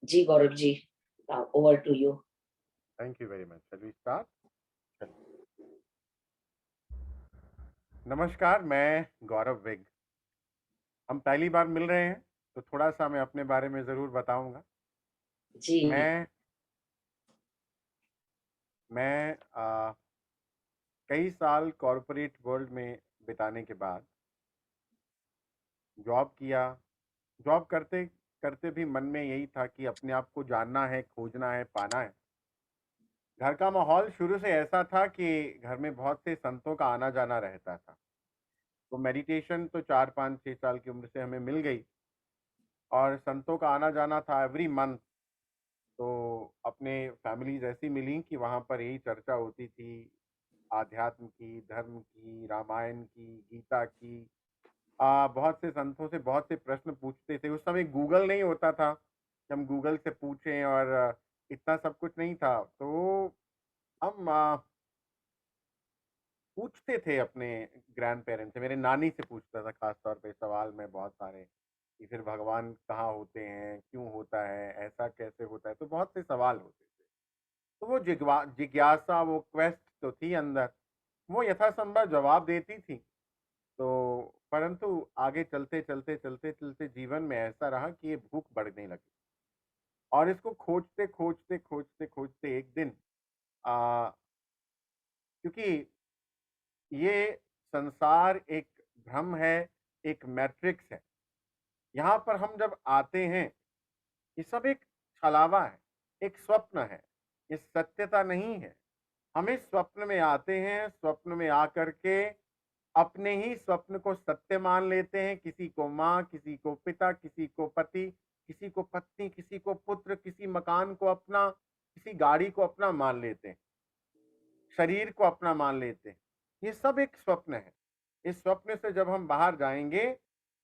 Ji, Gaurav ji, over to you. Thank you very much. Shall we start? नमस्कार, मैं गौरव wig. हम पहली बार मिल रहे हैं, तो थोड़ा-सा मैं अपने बारे में ज़रूर बताऊँगा। जी, मैं मैं कई साल कॉर्पोरेट वर्ल्ड में बिताने के बाद जॉब किया। जॉब करते-करते भी मन में यही था कि अपने आप को जानना है, खोजना है, पाना है। घर का माहौल शुरू से ऐसा था कि घर में बहुत से संतों का आना-जाना रहता था। तो मेडिटेशन तो 4, 5, 6 साल की उम्र से हमें मिल गई और संतों का आना-जाना था एवरी मंथ। तो अपने फैमिलीज़ ऐसी मिली कि वहाँ पर यही चर्चा होती थी, आध्यात्म की, धर्म की, रामायण की, गीता की। बहुत से संतों से बहुत से प्रश्न पूछते थे। उस समय गूगल नहीं होता था कि हम गूगल से पूछें और इतना सब कुछ नहीं था। तो हम पूछते थे अपने ग्रैंड पेरेंट्स से। मेरे नानी से पूछता था ख़ास तौर पे सवाल मैं बहुत सारे, कि फिर भगवान कहाँ होते हैं? क्यों होता है? ऐसा कैसे होता है? तो बहुत से सवाल होते थे। तो वो जिज्ञासा, वो क्वेस्ट तो थी अंदर, वो यथासंभव जवाब देती थी। तो परंतु आगे चलते जीवन में ऐसा रहा कि ये भूख बढ़ने लगी और इसको खोजते एक दिन आ, क्योंकि ये संसार एक भ्रम है, एक मैट्रिक्स है। यहाँ पर हम जब आते हैं, ये सब एक छलावा है, एक स्वप्न है, ये सत्यता नहीं है। हम इस स्वप्न में आते हैं, स्वप्न में आकर के अपने ही स्वप्न को सत्य मान लेते हैं। किसी को माँ, किसी को पिता, किसी को पति, किसी को पत्नी, किसी को पुत्र, किसी मकान को अपना, किसी गाड़ी को अपना मान लेते हैं, शरीर को अपना मान लेते हैं। ये सब एक स्वप्न है। इस स्वप्न से जब हम बाहर जाएंगे,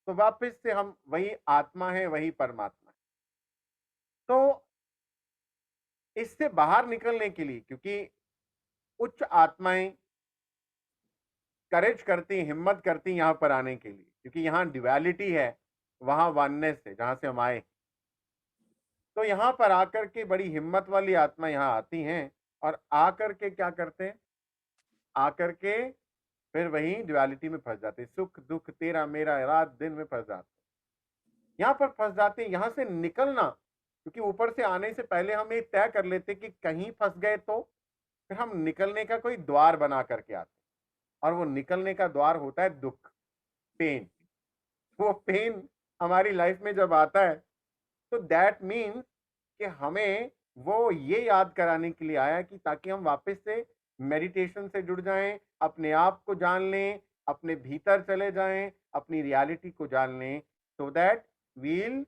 तो वापस से हम वही आत्मा है, वही परमात्मा है। तो इससे बाहर निकलने के लिए, क्योंकि उच्च आत्माएं करेज करती, हिम्मत करती यहाँ पर आने के लिए, क्योंकि यहाँ ड्युअलिटी है, वहाँ वननेस है जहाँ से हम आए। तो यहाँ पर आकर के बड़ी हिम्मत वाली आत्मा यहाँ आती हैं और आकर के क्या करते हैं? आकर के फिर वही ड्युअलिटी में फंस जाते हैं। सुख दुख तेरा मेरा, रात दिन में फंस जाते हैं। यहाँ पर फंस जाते हैं। यहाँ से निकलना, क्योंकि ऊपर से आने से पहले हम ये तय कर लेते कि कहीं फंस गए तो फिर हम निकलने का कोई द्वार बना करके आते हैं। और वो निकलने का द्वार होता है दुख, पेन। वो पेन हमारी लाइफ में जब आता है, तो दैट मीन्स कि हमें वो ये याद कराने के लिए आया कि ताकि हम वापस से मेडिटेशन से जुड़ जाएं, अपने आप को जान लें, अपने भीतर चले जाएं, अपनी रियलिटी को जान लें, सो दैट वील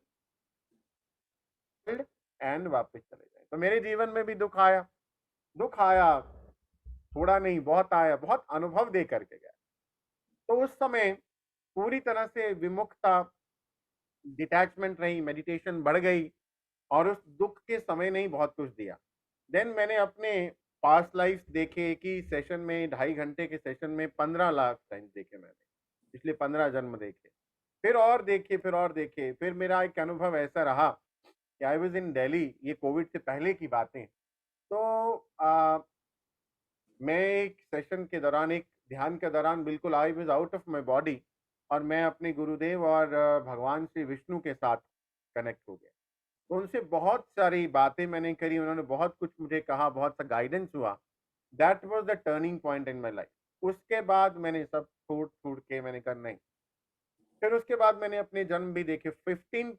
एंड वापस चले जाएं। तो मेरे जीवन में भी दुख आया, थोड़ा नहीं बहुत आया, बहुत अनुभव दे करके गया। तो उस समय पूरी तरह से विमुखता, डिटैचमेंट रही, मेडिटेशन बढ़ गई और उस दुख के समय ने ही बहुत कुछ दिया। देन मैंने अपने पास्ट लाइफ देखे, एक ही सेशन में 2.5 घंटे के सेशन में 15 लाख टाइम्स देखे मैंने, पिछले 15 जन्म देखे। फिर और देखे, फिर और देखे। फिर मेरा एक अनुभव ऐसा रहा कि आई वाज इन दिल्ली, ये कोविड से पहले की बातें। तो मैं एक सेशन के दौरान, एक ध्यान के दौरान बिल्कुल I was out of my body और मैं अपने गुरुदेव और भगवान श्री विष्णु के साथ कनेक्ट हो गया। तो उनसे बहुत सारी बातें मैंने करी, उन्होंने बहुत कुछ मुझे कहा, बहुत सा गाइडेंस हुआ। That was the turning point in my life. उसके बाद मैंने सब छोड़ के मैंने कहा नहीं। फिर उसके बाद मैंने अपने जन्म भी देखे, 15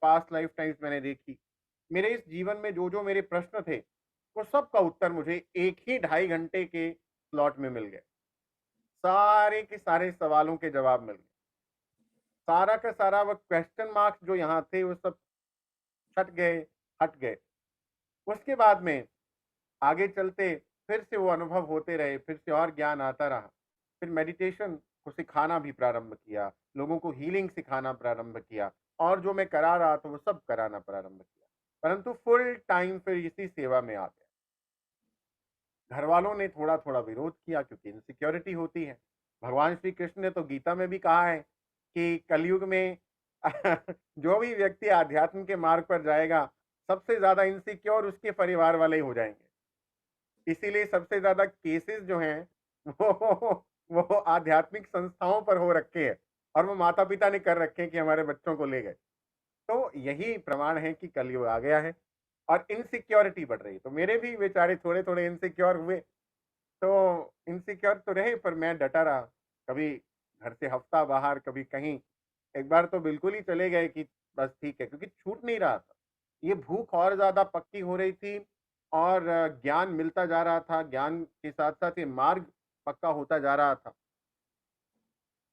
पास्ट लाइफ टाइम्स मैंने देखी। मेरे इस जीवन में जो मेरे प्रश्न थे, वो सब का उत्तर मुझे एक ही 2.5 घंटे के स्लॉट में मिल गए। सारे के सारे सवालों के जवाब मिल गए। सारा का सारा वो क्वेश्चन मार्क्स जो यहाँ थे, वो सब छट गए, हट गए। उसके बाद में आगे चलते फिर से वो अनुभव होते रहे, फिर से और ज्ञान आता रहा। फिर मेडिटेशन को सिखाना भी प्रारंभ किया, लोगों को हीलिंग सिखाना प्रारंभ किया और जो मैं करा रहा था वो सब कराना प्रारंभ किया। परंतु फुल टाइम फिर इसी सेवा में आ गया। घर वालों ने थोड़ा-थोड़ा विरोध किया क्योंकि इनसिक्योरिटी होती है। भगवान श्री कृष्ण ने तो गीता में भी कहा है कि कलयुग में जो भी व्यक्ति आध्यात्म के मार्ग पर जाएगा, सबसे ज्यादा इनसिक्योर उसके परिवार वाले ही हो जाएंगे। इसीलिए सबसे ज्यादा केसेस जो हैं वो आध्यात्मिक संस्थाओं पर हो रखे हैं, और वो माता पिता ने कर रखे हैं कि हमारे बच्चों को ले गए। तो यही प्रमाण है कि कलयुग आ गया है और इनसिक्योरिटी बढ़ रही है। तो मेरे भी बेचारे थोड़े थोड़े इनसिक्योर हुए, तो इनसिक्योर तो रहे, पर मैं डटा रहा। कभी घर से हफ्ता बाहर, कभी कहीं। एक बार तो बिल्कुल ही चले गए कि बस ठीक है, क्योंकि छूट नहीं रहा था। ये भूख और ज्यादा पक्की हो रही थी, और ज्ञान मिलता जा रहा था। ज्ञान के साथ साथ ये मार्ग पक्का होता जा रहा था।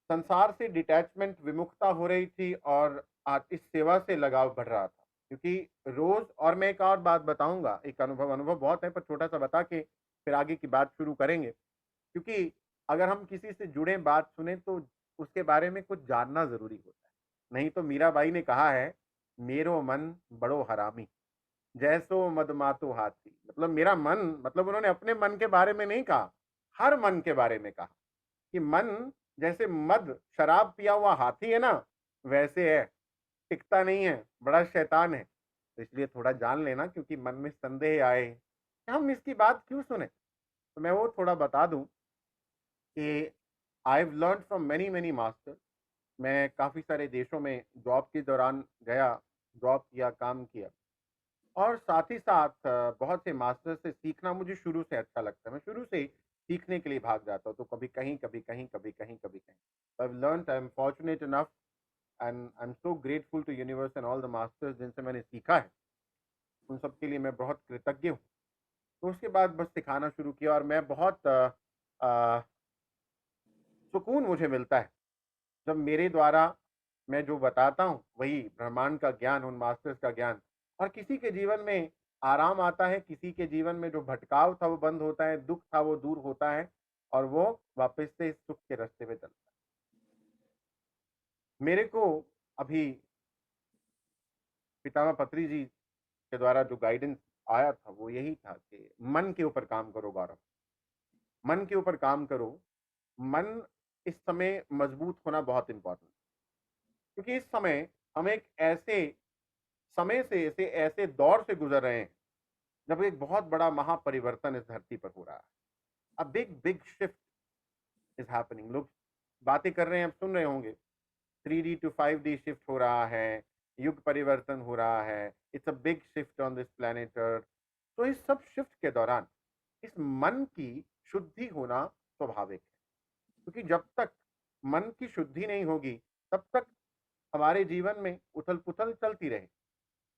संसार से डिटैचमेंट, विमुखता हो रही थी, और इस सेवा से लगाव बढ़ रहा था। क्योंकि रोज, और मैं एक और बात बताऊंगा, एक अनुभव, बहुत है पर छोटा सा बता के फिर आगे की बात शुरू करेंगे। क्योंकि अगर हम किसी से जुड़े, बात सुने, तो उसके बारे में कुछ जानना जरूरी होता है। नहीं तो मीराबाई ने कहा है, मेरो मन बड़ो हरामी, जैसो मदमातो हाथी। मतलब मेरा मन, मतलब उन्होंने अपने मन के बारे में नहीं कहा, हर मन के बारे में कहा कि मन जैसे मद, शराब पिया हुआ हाथी है ना, वैसे है, टिकता नहीं है, बड़ा शैतान है। तो इसलिए थोड़ा जान लेना, क्योंकि मन में संदेह आए कि हम इसकी बात क्यों सुने, तो मैं वो थोड़ा बता दूं कि I have learn from many many masters. मैं काफ़ी सारे देशों में जॉब के दौरान गया, जॉब किया, काम किया, और साथ ही साथ बहुत से मास्टर से सीखना मुझे शुरू से अच्छा लगता है। मैं शुरू से ही सीखने के लिए भाग जाता हूँ, तो कभी कहीं, कभी कहीं, कभी कहीं, कभी कहीं। I have learned, I am fortunate enough, and I am so grateful to universe and all the masters जिनसे मैंने सीखा है। उन सब के लिए मैं बहुत कृतज्ञ हूँ। तो उसके बाद बस सिखाना शुरू किया, और मैं बहुत अ, सुकून मुझे मिलता है जब मेरे द्वारा मैं जो बताता हूँ वही ब्रह्मांड का ज्ञान, उन मास्टर्स का ज्ञान, और किसी के जीवन में आराम आता है, किसी के जीवन में जो भटकाव था वो बंद होता है, दुख था वो दूर होता है, और वो वापस से सुख के रास्ते पे चलता है। मेरे को अभी पितामह पत्री जी के द्वारा जो गाइडेंस आया था वो यही था कि मन के ऊपर काम करो गौरव, मन के ऊपर काम करो। मन इस समय मजबूत होना बहुत इंपॉर्टेंट, क्योंकि इस समय हम एक ऐसे समय से, ऐसे ऐसे दौर से गुजर रहे हैं जब एक बहुत बड़ा महापरिवर्तन इस धरती पर हो रहा है। A big big shift is happening. लोग बातें कर रहे हैं, आप सुन रहे होंगे, 3D to 5D शिफ्ट हो रहा है, युग परिवर्तन हो रहा है, it's a big shift on this planet earth. तो इस सब शिफ्ट के दौरान इस मन की शुद्धि होना स्वाभाविक है, क्योंकि जब तक मन की शुद्धि नहीं होगी तब तक हमारे जीवन में उथल पुथल चलती रहे।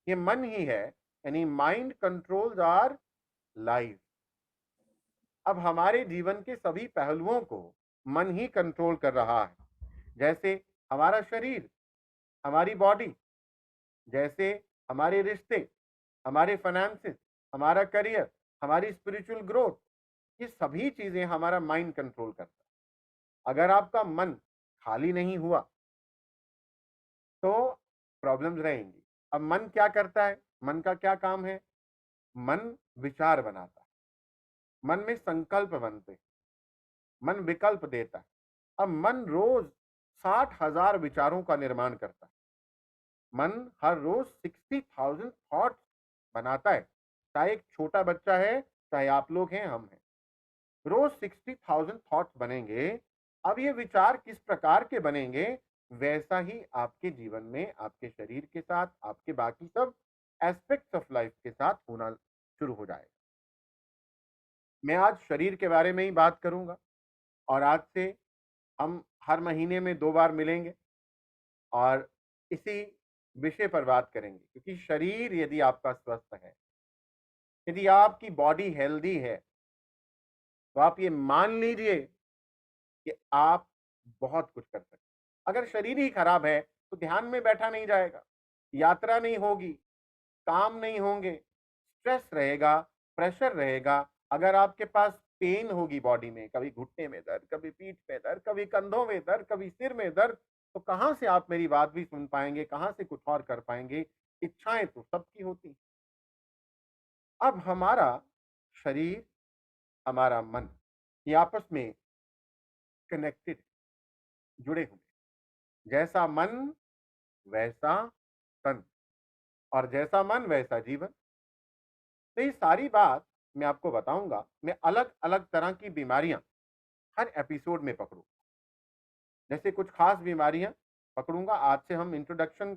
ये मन ही है, यानी माइंड कंट्रोल्स आवर लाइफ। अब हमारे जीवन के सभी पहलुओं को मन ही कंट्रोल कर रहा है। जैसे हमारा शरीर, हमारी बॉडी, जैसे हमारे रिश्ते, हमारे फाइनेंसेस, हमारा करियर, हमारी स्पिरिचुअल ग्रोथ, ये सभी चीजें हमारा माइंड कंट्रोल करता है। अगर आपका मन खाली नहीं हुआ तो प्रॉब्लम्स रहेंगी। अब मन क्या करता है, मन का क्या काम है? मन विचार बनाता है, मन में संकल्प बनते हैं, मन विकल्प देता है। अब मन रोज 60,000 विचारों का निर्माण करता है। मन हर रोज 60,000 थॉट्स बनाता है। चाहे एक छोटा बच्चा है, चाहे आप लोग हैं, हम हैं, रोज 60,000 थॉट्स बनेंगे। अब ये विचार किस प्रकार के बनेंगे, वैसा ही आपके जीवन में, आपके शरीर के साथ, आपके बाकी सब एस्पेक्ट्स ऑफ लाइफ के साथ होना शुरू हो जाएगा। मैं आज शरीर के बारे में ही बात करूंगा, और आज से हम हर महीने में 2 बार मिलेंगे और इसी विषय पर बात करेंगे। क्योंकि शरीर यदि आपका स्वस्थ है, यदि आपकी बॉडी हेल्दी है, तो आप ये मान लीजिए कि आप बहुत कुछ कर सकते हैं। अगर शरीर ही खराब है तो ध्यान में बैठा नहीं जाएगा, यात्रा नहीं होगी, काम नहीं होंगे, स्ट्रेस रहेगा, प्रेशर रहेगा। अगर आपके पास पेन होगी बॉडी में, कभी घुटने में दर्द, कभी पीठ में दर्द, कभी कंधों में दर्द, कभी सिर में दर्द, तो कहाँ से आप मेरी बात भी सुन पाएंगे, कहाँ से कुछ और कर पाएंगे? इच्छाएं तो सबकी होती। अब हमारा शरीर, हमारा मन, ये आपस में कनेक्टेड, जुड़े हुए। जैसा मन वैसा तन। और जैसा मन वैसा जीवन। तो ये सारी बात मैं आपको बताऊंगा। मैं अलग अलग तरह की बीमारियां हर एपिसोड में पकड़ू, जैसे कुछ खास बीमारियां पकड़ूंगा। आज से हम इंट्रोडक्शन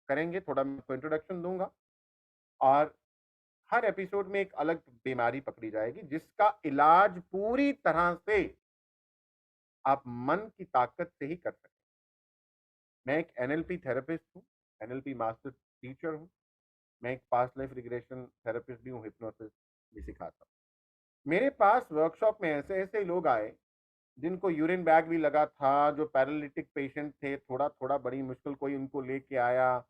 करेंगे, थोड़ा मैं आपको इंट्रोडक्शन दूंगा, और हर एपिसोड में एक अलग बीमारी पकड़ी जाएगी जिसका इलाज पूरी तरह से आप मन की ताकत से ही कर सकते हैं। मैं एक एनएलपी थेरेपिस्ट हूँ, एनएलपी मास्टर टीचर हूँ। मैं एक पास्ट लाइफ रिग्रेशन थेरेपिस्ट भी हूँ, हिप्नोसिस भी सिखाता हूँ। मेरे पास वर्कशॉप में ऐसे ऐसे लोग आए जिनको यूरिन बैग भी लगा था, जो पैरालिटिक पेशेंट थे, थोड़ा थोड़ा बड़ी मुश्किल कोई उनको लेके आया,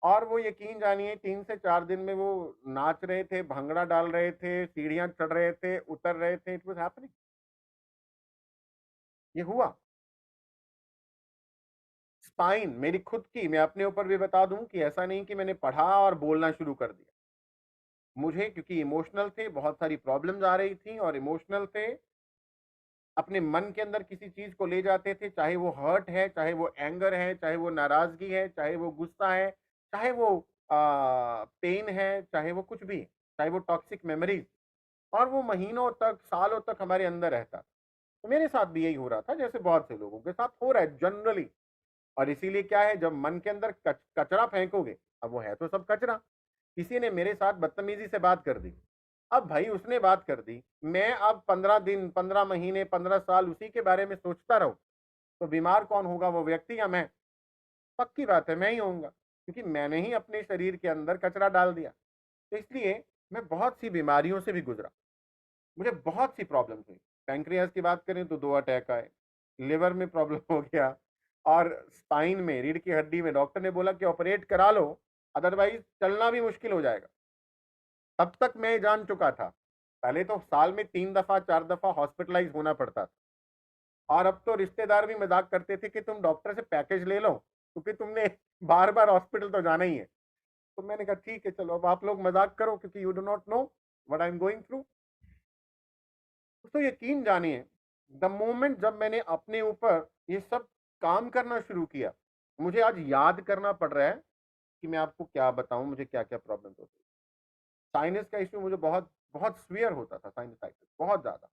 और वो यकीन जानिए 3 से 4 दिन में वो नाच रहे थे, भंगड़ा डाल रहे थे, सीढ़ियां चढ़ रहे थे, उतर रहे थे। इट वाज हैपनिंग, ये हुआ। स्पाइन मेरी खुद की, मैं अपने ऊपर भी बता दूं कि ऐसा नहीं कि मैंने पढ़ा और बोलना शुरू कर दिया। मुझे क्योंकि इमोशनल थे, बहुत सारी प्रॉब्लम्स आ रही थी और इमोशनल थे, अपने मन के अंदर किसी चीज को ले जाते थे, चाहे वो हर्ट है, चाहे वो एंगर है, चाहे वो नाराजगी है, चाहे वो गुस्सा है, चाहे वो पेन है, चाहे वो कुछ भी है, चाहे वो टॉक्सिक मेमोरीज, और वो महीनों तक, सालों तक हमारे अंदर रहता। तो मेरे साथ भी यही हो रहा था, जैसे बहुत से लोगों के साथ हो रहा है जनरली। और इसीलिए क्या है, जब मन के अंदर कचरा फेंकोगे, अब वो है तो सब कचरा। किसी ने मेरे साथ बदतमीजी से बात कर दी, अब भाई उसने बात कर दी, मैं अब 15 दिन, 15 महीने, 15 साल उसी के बारे में सोचता रहूं, तो बीमार कौन होगा, वो व्यक्ति या मैं? पक्की बात है, मैं ही होऊंगा, क्योंकि मैंने ही अपने शरीर के अंदर कचरा डाल दिया। तो इसलिए मैं बहुत सी बीमारियों से भी गुजरा, मुझे बहुत सी प्रॉब्लम्स हुई। पैंक्रियाज की बात करें तो 2 अटैक आए, लिवर में प्रॉब्लम हो गया, और स्पाइन में, रीढ़ की हड्डी में डॉक्टर ने बोला कि ऑपरेट करा लो, अदरवाइज चलना भी मुश्किल हो जाएगा। तब तक मैं जान चुका था, पहले तो साल में 3 दफा 4 दफा हॉस्पिटलाइज होना पड़ता था, और अब तो रिश्तेदार भी मजाक करते थे कि तुम डॉक्टर से पैकेज ले लो, क्योंकि तुमने बार बार हॉस्पिटल तो जाना ही है। तो मैंने कहा ठीक है, चलो अब आप लोग मजाक करो, क्योंकि you do not know what I am going through. तो यकीन जानिए, द मोमेंट जब मैंने अपने ऊपर ये सब काम करना शुरू किया, मुझे आज याद करना पड़ रहा है कि मैं आपको क्या बताऊं मुझे क्या क्या प्रॉब्लम होती है। साइनस का इश्यू मुझे बहुत बहुत सीवियर होता था, साइनसाइटिस बहुत ज्यादा।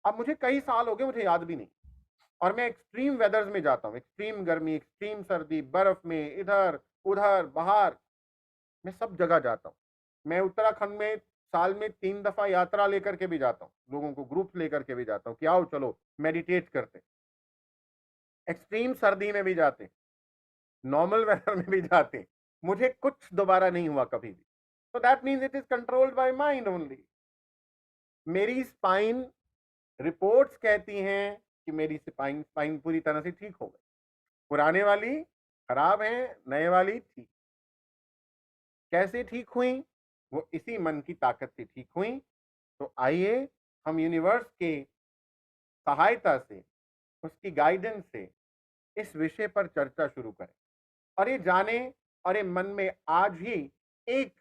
अब मुझे कई साल हो गए, मुझे याद भी नहीं। और मैं एक्सट्रीम वेदर्स में जाता हूँ, एक्सट्रीम गर्मी, एक्सट्रीम सर्दी, बर्फ में, इधर उधर बाहर, मैं सब जगह जाता हूँ। मैं उत्तराखंड में साल में 3 दफा यात्रा लेकर के भी जाता हूँ, लोगों को ग्रुप लेकर के भी जाता हूँ कि आओ चलो मेडिटेट करते। एक्सट्रीम सर्दी में भी जाते, नॉर्मल वेदर में भी जाते, मुझे कुछ दोबारा नहीं हुआ कभी भी। तो that means it is controlled by mind only. मेरी स्पाइन, रिपोर्ट्स कहती हैं कि मेरी स्पाइन स्पाइन पूरी तरह से ठीक हो गई। पुराने वाली खराब है, नए वाली ठीक। कैसे ठीक हुई? वो इसी मन की ताकत से ठीक हुई। तो आइए हम यूनिवर्स के सहायता से, उसकी गाइडेंस से इस विषय पर चर्चा शुरू करें, और ये जाने, और ये मन में आज ही एक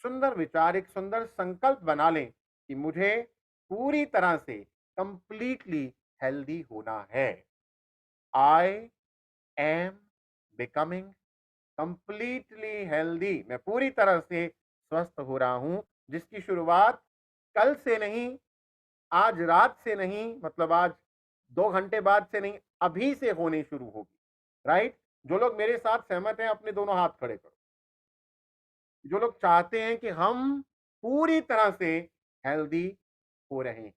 सुंदर विचार, एक सुंदर संकल्प बना लें कि मुझे पूरी तरह से कंप्लीटली हेल्दी होना है। I am becoming completely healthy. मैं पूरी तरह से स्वस्थ हो रहा हूं, जिसकी शुरुआत कल से नहीं, आज रात से नहीं, मतलब आज 2 घंटे बाद से नहीं, अभी से होनी शुरू होगी। राइट? जो लोग मेरे साथ सहमत हैं, अपने दोनों हाथ खड़े करो। जो लोग चाहते हैं कि हम पूरी तरह से हेल्दी हो रहे हैं,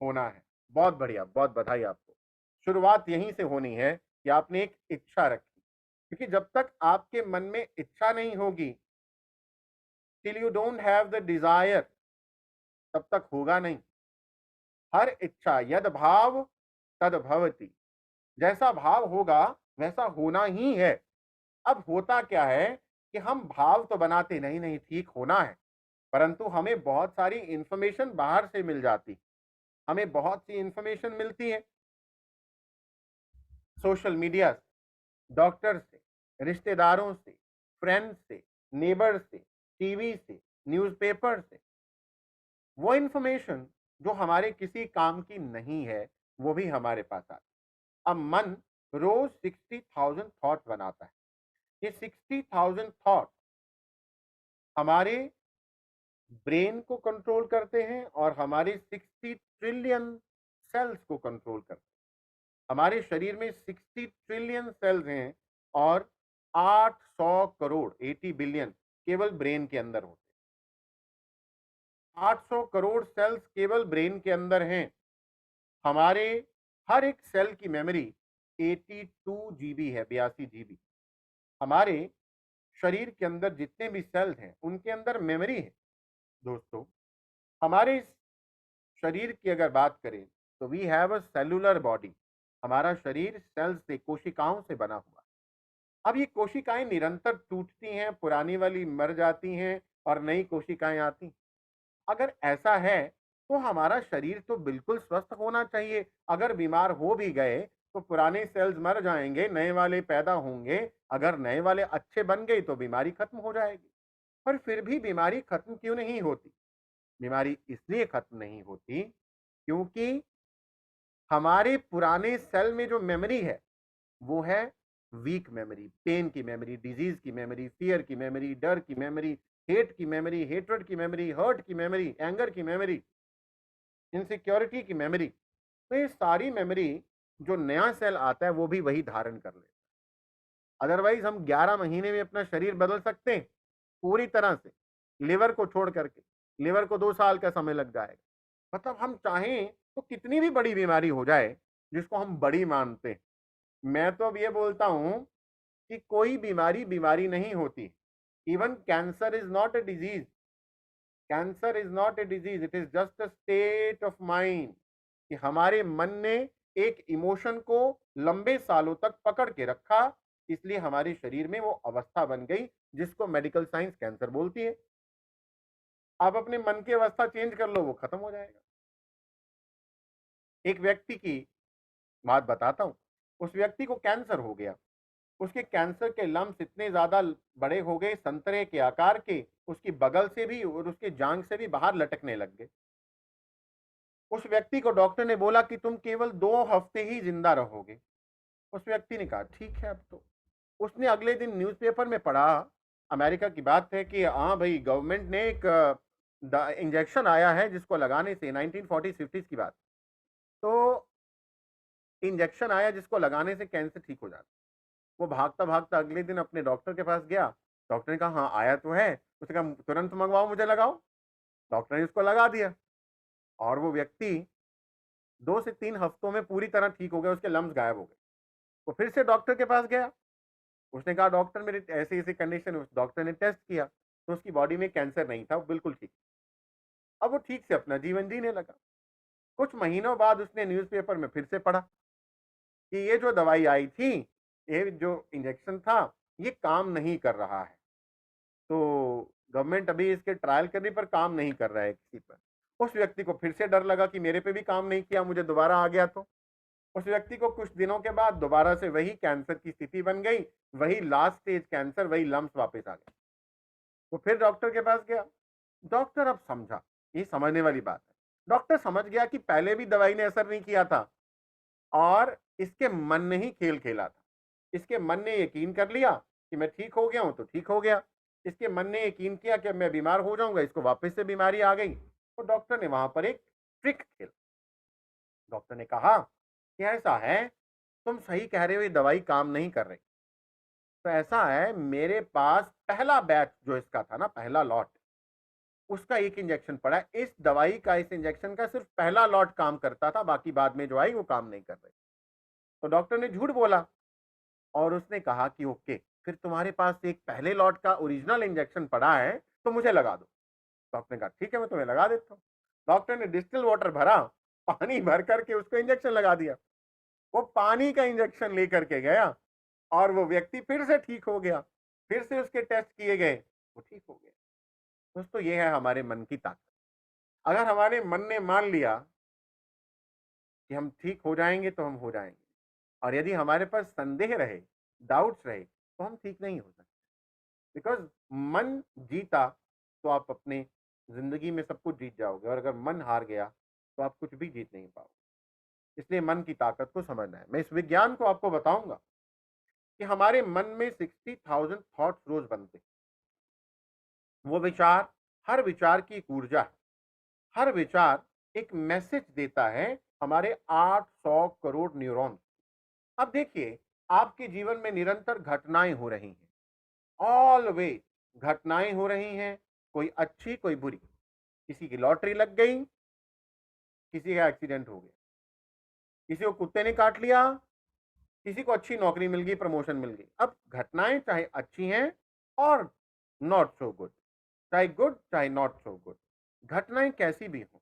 होना है, बहुत बढ़िया, बहुत बधाई आपको। शुरुआत यहीं से होनी है कि आपने एक इच्छा रखी, क्योंकि जब तक आपके मन में इच्छा नहीं होगी, till you don't have the desire, तब तक होगा नहीं। हर इच्छा यद भाव तद भवति, जैसा भाव होगा वैसा होना ही है। अब होता क्या है कि हम भाव तो बनाते नहीं, नहीं ठीक होना है, परंतु हमें बहुत सारी इंफॉर्मेशन बाहर से मिल जाती, हमें बहुत सी इंफॉर्मेशन मिलती है सोशल मीडिया से, डॉक्टर से, रिश्तेदारों से, फ्रेंड्स से, नेबर से, टीवी से, न्यूज़पेपर से। वो इंफॉर्मेशन जो हमारे किसी काम की नहीं है, वो भी हमारे पास आती है। अब मन रोज 60,000 थॉट बनाता है। ये 60,000 थॉट हमारे ब्रेन को कंट्रोल करते हैं और हमारे 60 ट्रिलियन सेल्स को कंट्रोल करते हैं। हमारे शरीर में 60 ट्रिलियन सेल्स हैं और 800 करोड़ 80 बिलियन केवल ब्रेन के अंदर होते हैं। 800 करोड़ सेल्स केवल ब्रेन के अंदर हैं। हमारे हर एक सेल की मेमोरी 82 जीबी है, 82 जीबी। हमारे शरीर के अंदर जितने भी सेल्स हैं उनके अंदर मेमोरी है। दोस्तों, हमारे इस शरीर की अगर बात करें तो we have a cellular body. हमारा शरीर सेल्स से, कोशिकाओं से बना हुआ है। अब ये कोशिकाएं निरंतर टूटती हैं, पुरानी वाली मर जाती हैं और नई कोशिकाएं आती। अगर ऐसा है तो हमारा शरीर तो बिल्कुल स्वस्थ होना चाहिए। अगर बीमार हो भी गए तो पुराने सेल्स मर जाएंगे, नए वाले पैदा होंगे। अगर नए वाले अच्छे बन गए तो बीमारी खत्म हो जाएगी। पर फिर भी बीमारी खत्म क्यों नहीं होती? बीमारी इसलिए खत्म नहीं होती क्योंकि हमारे पुराने सेल में जो मेमोरी है वो है वीक मेमोरी, पेन की मेमोरी, डिजीज की मेमोरी, फियर की मेमोरी, डर की मेमोरी, हेट की मेमोरी, हेट्रेड की मेमोरी, हर्ट की मेमोरी, एंगर की मेमोरी, इनसिक्योरिटी की मेमोरी। तो ये सारी मेमोरी जो नया सेल आता है वो भी वही धारण कर लेता है। अदरवाइज हम 11 महीने में अपना शरीर बदल सकते हैं पूरी तरह से, लिवर को छोड़ करके। लिवर को 2 साल का समय लग जाएगा। मतलब हम चाहें तो कितनी भी बड़ी बीमारी हो जाए जिसको हम बड़ी मानते हैं, मैं तो अब ये बोलता हूं कि कोई बीमारी बीमारी नहीं होती। Even cancer is not a disease. Cancer is not a disease, it is just a state of mind कि हमारे मन ने एक इमोशन को लंबे सालों तक पकड़ के रखा, इसलिए हमारे शरीर में वो अवस्था बन गई जिसको मेडिकल साइंस कैंसर बोलती है। आप अपने मन की अवस्था चेंज कर लो, वो खत्म हो जाएगा। एक व्यक्ति की बात बताता हूं। उस व्यक्ति को कैंसर हो गया। उसके कैंसर के लम्स इतने ज्यादा बड़े हो गए, संतरे के आकार के, उसकी बगल से भी और उसके जांग से भी बाहर लटकने लग गए। उस व्यक्ति को डॉक्टर ने बोला कि तुम केवल 2 हफ्ते ही जिंदा रहोगे। उस व्यक्ति ने कहा ठीक है अब तो। उसने अगले दिन न्यूज़पेपर में पढ़ा, अमेरिका की बात है, कि हाँ भाई, गवर्नमेंट ने एक इंजेक्शन आया है जिसको लगाने से, 1940-50 की बात, तो इंजेक्शन आया जिसको लगाने से कैंसर ठीक हो जाता। वो भागता भागता अगले दिन अपने डॉक्टर के पास गया। डॉक्टर ने कहा हाँ आया तो है। उसने कहा तुरंत मंगवाओ, मुझे लगाओ। डॉक्टर ने उसको लगा दिया और वो व्यक्ति 2 से 3 हफ्तों में पूरी तरह ठीक हो गया। उसके लम्स गायब हो गए। वो फिर से डॉक्टर के पास गया। उसने कहा डॉक्टर मेरी ऐसी ऐसी कंडीशन है। उस डॉक्टर ने टेस्ट किया तो उसकी बॉडी में कैंसर नहीं था, वो बिल्कुल ठीक। अब वो ठीक से अपना जीवन जीने लगा। कुछ महीनों बाद उसने न्यूज़पेपर में फिर से पढ़ा कि ये जो दवाई आई थी, ये जो इंजेक्शन था, ये काम नहीं कर रहा है। तो गवर्नमेंट अभी इसके ट्रायल करने पर काम नहीं कर रहा है किसी पर। उस व्यक्ति को फिर से डर लगा कि मेरे पे भी काम नहीं किया, मुझे दोबारा आ गया तो। उस व्यक्ति को कुछ दिनों के बाद दोबारा से वही कैंसर की स्थिति बन गई, वही लास्ट स्टेज कैंसर, वही लम्स वापस आ गए। वो फिर डॉक्टर के पास गया। डॉक्टर अब समझा, ये समझने वाली बात है। डॉक्टर समझ गया कि पहले भी दवाई ने असर नहीं किया था और इसके मन ने ही खेल खेला था। इसके मन ने यकीन कर लिया कि मैं ठीक हो गया हूं तो ठीक हो गया। इसके मन ने यकीन किया कि अब मैं बीमार हो जाऊंगा, इसको वापस से बीमारी आ गई। तो डॉक्टर ने वहां पर एक ट्रिक खेला। डॉक्टर ने कहा कि ऐसा है, तुम सही कह रहे हो, ये दवाई काम नहीं कर रही। तो ऐसा है, मेरे पास पहला बैच जो इसका था ना, पहला लॉट, उसका एक इंजेक्शन पड़ा है। इस दवाई का, इस इंजेक्शन का सिर्फ पहला लॉट काम करता था, बाकी बाद में जो आई वो काम नहीं कर रही। तो डॉक्टर ने झूठ बोला और उसने कहा कि ओके, फिर तुम्हारे पास एक पहले लॉट का ओरिजिनल इंजेक्शन पड़ा है तो मुझे लगा दो। डॉक्टर ने कहा ठीक है, मैं तुम्हें लगा देता हूँ। डॉक्टर ने डिस्टिल वाटर भरा, पानी भर करके उसको इंजेक्शन लगा दिया। वो पानी का इंजेक्शन लेकर के गया और वो व्यक्ति फिर से ठीक हो गया। फिर से उसके टेस्ट किए गए, वो ठीक हो गया। दोस्तों, ये है हमारे मन की ताकत। अगर हमारे मन ने मान लिया कि हम ठीक हो जाएंगे तो हम हो जाएंगे, और यदि हमारे पास संदेह रहे, डाउट्स रहे, तो हम ठीक नहीं हो सकते। बिकॉज मन जीता तो आप अपने जिंदगी में सब कुछ जीत जाओगे, और अगर मन हार गया तो आप कुछ भी जीत नहीं पाओगे। इसलिए मन की ताकत को समझना है। मैं इस विज्ञान को आपको बताऊंगा कि हमारे मन में 60,000 थॉट्स रोज बनते हैं। वो विचार, हर विचार की एक ऊर्जा है। हर विचार एक मैसेज देता है हमारे 800 करोड़ न्यूरॉन। अब देखिए, आपके जीवन में निरंतर घटनाएं हो रही हैं, ऑलवेज घटनाएं हो रही हैं, कोई अच्छी कोई बुरी। किसी की लॉटरी लग गई, किसी का एक्सीडेंट हो गया, किसी को कुत्ते ने काट लिया, किसी को अच्छी नौकरी मिल गई, प्रमोशन मिल गई। अब घटनाएं चाहे अच्छी हैं और नॉट सो गुड, चाहे गुड चाहे नॉट सो गुड, घटनाएं कैसी भी हों,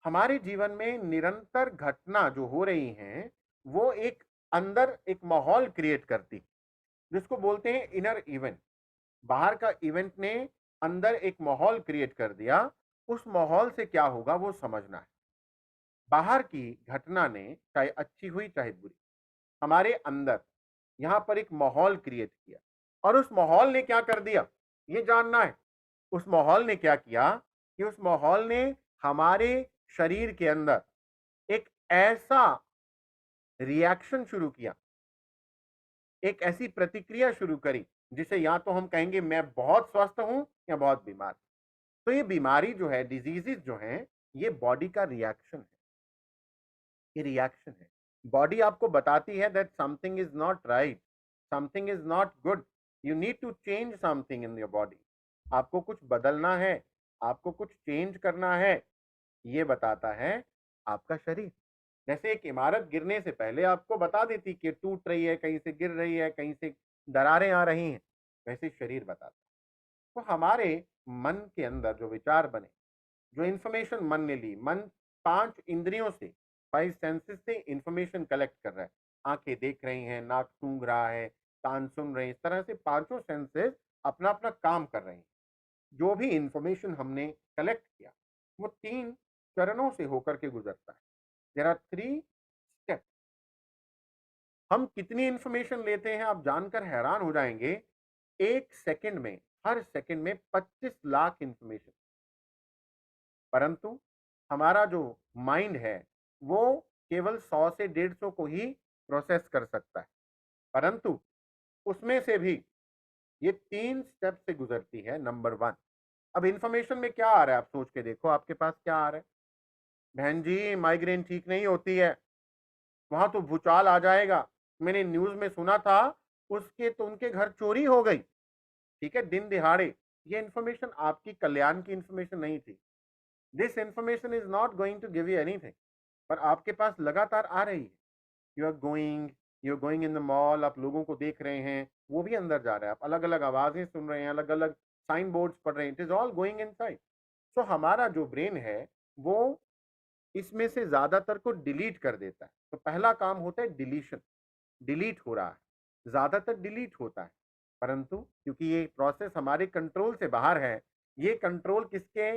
हमारे जीवन में निरंतर घटना जो हो रही हैं, वो एक अंदर एक माहौल क्रिएट करती है, जिसको बोलते हैं इनर इवेंट। बाहर का इवेंट ने अंदर एक माहौल क्रिएट कर दिया। उस माहौल से क्या होगा वो समझना है। बाहर की घटना ने चाहे अच्छी हुई चाहे बुरी, हमारे अंदर यहां पर एक माहौल क्रिएट किया, और उस माहौल ने क्या कर दिया ये जानना है। उस माहौल ने क्या किया कि उस माहौल ने हमारे शरीर के अंदर एक ऐसा रिएक्शन शुरू किया, एक ऐसी प्रतिक्रिया शुरू करी, जिसे या तो हम कहेंगे मैं बहुत स्वस्थ हूं या बहुत बीमार। तो ये बीमारी जो है, डिजीजेस जो हैं, ये बॉडी का रिएक्शन है। ये रिएक्शन है। बॉडी आपको बताती है that something is not right, something is not good, you need to change something in your body. आपको कुछ बदलना है, आपको कुछ चेंज करना है, ये बताता है आपका शरीर। जैसे एक इमारत गिरने से पहले आपको बता देती कि टूट रही है, कहीं से गिर रही है, कहीं से दरारें आ रही हैं, वैसे शरीर बताता है। तो हमारे मन के अंदर जो विचार बने, जो इंफॉर्मेशन मन ने ली, मन 5 इंद्रियों से, 5 सेंसेस से इंफॉर्मेशन कलेक्ट कर रहा है। आंखें देख रही हैं, नाक सूंघ रहा है, कान सुन रहे हैं, इस तरह से पांचों सेंसेस अपना अपना काम कर रहे हैं। जो भी इंफॉर्मेशन हमने कलेक्ट किया, वो 3 चरणों से होकर के गुजरता है। There are 3 steps. हम कितनी इंफॉर्मेशन लेते हैं आप जानकर हैरान हो जाएंगे। एक सेकंड में, हर सेकंड में 25 लाख इंफॉर्मेशन। परंतु हमारा जो माइंड है, वो केवल 100 से 150 को ही प्रोसेस कर सकता है। परंतु उसमें से भी ये 3 स्टेप से गुजरती है। नंबर 1, अब इंफॉर्मेशन में क्या आ रहा है आप सोच के देखो, आपके पास क्या आ रहा है। बहन जी, माइग्रेन ठीक नहीं होती है, वहां तो भूचाल आ जाएगा, मैंने न्यूज में सुना था, उसके तो उनके घर चोरी हो गई। ठीक है, दिन दिहाड़े। ये इंफॉर्मेशन आपकी कल्याण की इंफॉर्मेशन नहीं थी। This information is not going to give you anything, पर आपके पास लगातार आ रही है। You are going in the mall, आप लोगों को देख रहे हैं, वो भी अंदर जा रहा है, आप अलग अलग आवाजें सुन रहे हैं, अलग अलग साइन बोर्ड्स पढ़ रहे हैं, it is all going inside. So हमारा जो ब्रेन है, वो इसमें से ज्यादातर को डिलीट कर देता है। तो पहला काम होता है डिलीशन। डिलीट हो रहा है, ज्यादातर डिलीट होता है। परंतु क्योंकि ये प्रोसेस हमारे कंट्रोल से बाहर है, ये कंट्रोल किसके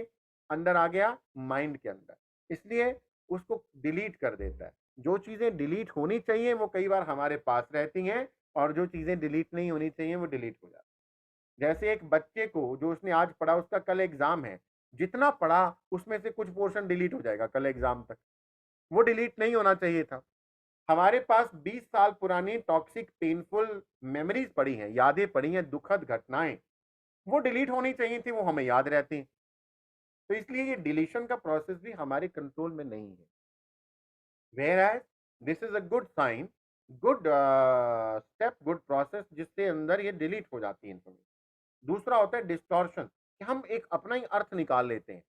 अंदर आ गया, माइंड के अंदर, इसलिए उसको डिलीट कर देता है। जो चीजें डिलीट होनी चाहिए वो कई बार हमारे पास रहती हैं, और जो चीजें डिलीट नहीं होनी चाहिए वो डिलीट हो जाती हैं। जैसे एक बच्चे को, जो उसने आज पढ़ा, उसका कल एग्जाम है, जितना पढ़ा उसमें से कुछ पोर्शन डिलीट हो जाएगा कल एग्जाम तक, वो डिलीट नहीं होना चाहिए था। हमारे पास 20 साल पुरानी टॉक्सिक पेनफुल मेमोरीज पड़ी हैं, यादें पड़ी हैं, दुखद घटनाएं, वो डिलीट होनी चाहिए थी, वो हमें याद रहती हैं। तो इसलिए ये डिलीशन का प्रोसेस भी हमारे कंट्रोल में नहीं है। Whereas this is a good sign, good step, good process, जिसके अंदर ये डिलीट हो जाती है इंफॉर्मेशन। दूसरा होता है डिस्टॉर्शन, कि हम एक अपना ही अर्थ निकाल लेते हैं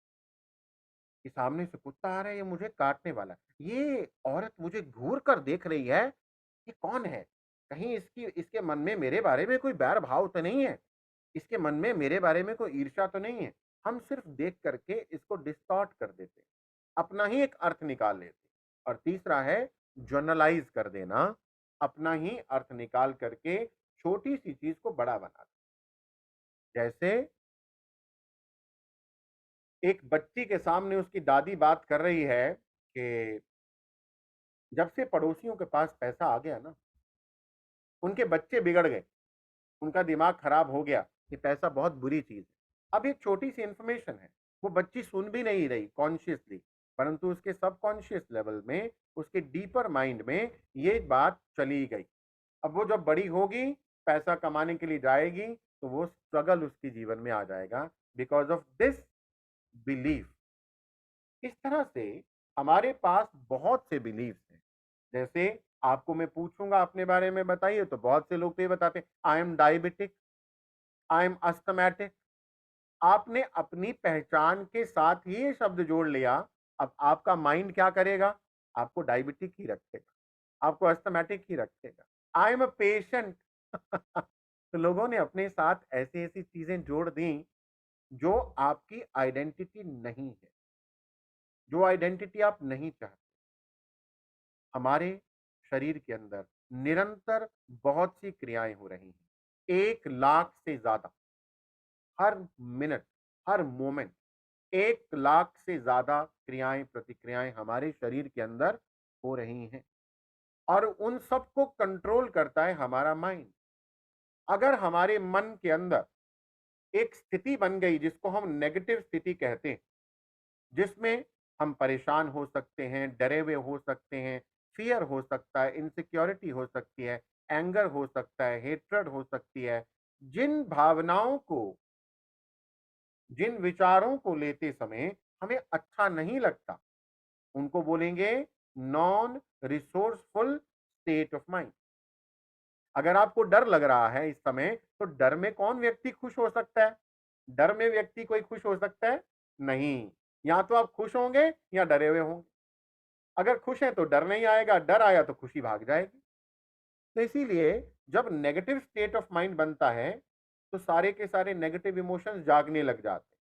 कि सामने से कुत्ता आ रहा है, ये मुझे काटने वाला है, ये औरत मुझे घूर कर देख रही है, ये कौन है, कहीं इसके मन में मेरे बारे में कोई बैर भाव तो नहीं है, इसके मन में मेरे बारे में कोई ईर्ष्या तो नहीं है। हम सिर्फ देख करके इसको डिस्टॉर्ट कर देते हैं, अपना ही एक अर्थ निकाल लेते हैं। और तीसरा है जर्नलाइज कर देना, अपना ही अर्थ निकाल करके छोटी सी चीज को बड़ा बना देना। जैसे एक बच्ची के सामने उसकी दादी बात कर रही है कि जब से पड़ोसियों के पास पैसा आ गया ना, उनके बच्चे बिगड़ गए, उनका दिमाग खराब हो गया, कि पैसा बहुत बुरी चीज है। अब एक छोटी सी इंफॉर्मेशन है, वो बच्ची सुन भी नहीं रही कॉन्शियसली, परंतु उसके सबकॉन्शियस लेवल में, उसके डीपर माइंड में ये बात चली गई। अब वो जब बड़ी होगी, पैसा कमाने के लिए जाएगी, तो वो स्ट्रगल उसके जीवन में आ जाएगा बिकॉज ऑफ दिस बिलीफ। इस तरह से हमारे पास बहुत से बिलीफ्स हैं। जैसे आपको मैं पूछूंगा अपने बारे में बताइए, तो बहुत से लोग तो ये बताते हैं I am diabetic, I am asthmatic. आपने अपनी पहचान के साथ ही ये शब्द जोड़ लिया। अब आपका माइंड क्या करेगा? आपको डायबिटिक ही रखेगा, आपको अस्थमैटिक ही रखेगा। I am a patient. तो लोगों ने अपने साथ ऐसी ऐसी चीजें जोड़ दी जो आपकी आइडेंटिटी नहीं है, जो आइडेंटिटी आप नहीं चाहते। हमारे शरीर के अंदर निरंतर बहुत सी क्रियाएं हो रही हैं, 1 लाख से ज्यादा हर मिनट, हर मोमेंट। 1 लाख से ज्यादा क्रियाएं प्रतिक्रियाएं हमारे शरीर के अंदर हो रही हैं और उन सबको कंट्रोल करता है हमारा माइंड। अगर हमारे मन के अंदर एक स्थिति बन गई जिसको हम नेगेटिव स्थिति कहते हैं, जिसमें हम परेशान हो सकते हैं, डरे हुए हो सकते हैं, फियर हो सकता है, इनसिक्योरिटी हो सकती है, एंगर हो सकता है, हेट्रेड हो सकती है। जिन भावनाओं को, जिन विचारों को लेते समय हमें अच्छा नहीं लगता, उनको बोलेंगे non resourceful state of mind. अगर आपको डर लग रहा है इस समय, तो डर में कौन व्यक्ति खुश हो सकता है? डर में व्यक्ति कोई खुश हो सकता है? नहीं। या तो आप खुश होंगे या डरे हुए होंगे। अगर खुश हैं तो डर नहीं आएगा, डर आया तो खुशी भाग जाएगी। तो इसीलिए जब नेगेटिव स्टेट ऑफ माइंड बनता है, तो सारे के सारे नेगेटिव इमोशंस जागने लग जाते हैं।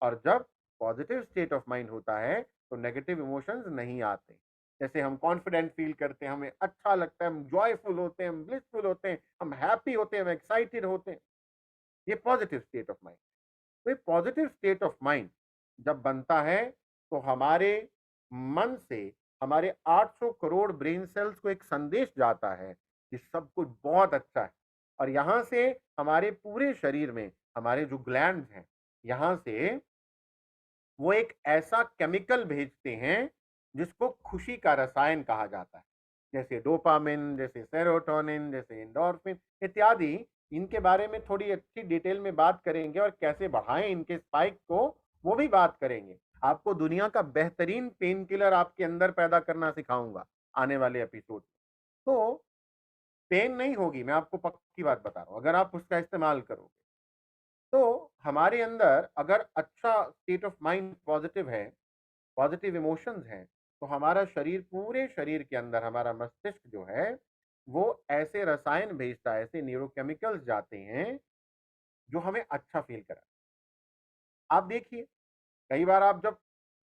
और जब पॉजिटिव स्टेट ऑफ माइंड होता है, तो नेगेटिव इमोशंस नहीं आते। जैसे हम कॉन्फिडेंट फील करते हैं, हमें अच्छा लगता है, हम जॉयफुल होते हैं, हम ब्लिसफुल होते हैं, हम हैप्पी होते हैं, हम एक्साइटेड होते हैं। ये पॉजिटिव स्टेट ऑफ माइंड। तो ये पॉजिटिव स्टेट ऑफ माइंड जब बनता है, तो हमारे मन से हमारे 800 करोड़ ब्रेन सेल्स को एक संदेश जाता है कि सब कुछ बहुत अच्छा है। और यहां से हमारे पूरे शरीर में हमारे जो ग्लैंड्स हैं, यहां से वो एक ऐसा केमिकल भेजते हैं जिसको खुशी का रसायन कहा जाता है। जैसे डोपामिन, जैसे सेरोटोनिन, जैसे एंडोर्फिन इत्यादि। इनके बारे में थोड़ी अच्छी डिटेल में बात करेंगे और कैसे बढ़ाएं इनके स्पाइक को, वो भी बात करेंगे। आपको दुनिया का बेहतरीन पेन किलर आपके अंदर पैदा करना सिखाऊंगा आने वाले एपिसोड। तो पेन नहीं होगी, मैं आपको पक्की बात बता रहा हूं, अगर आप उसका इस्तेमाल करोगे। तो हमारे अंदर अगर अच्छा स्टेट ऑफ माइंड पॉजिटिव है, पॉजिटिव इमोशंस हैं, तो हमारा शरीर, पूरे शरीर के अंदर हमारा मस्तिष्क जो है, वो ऐसे रसायन भेजता है, ऐसे न्यूरोकेमिकल्स जाते हैं जो हमें अच्छा फील करा। आप देखिए, कई बार आप जब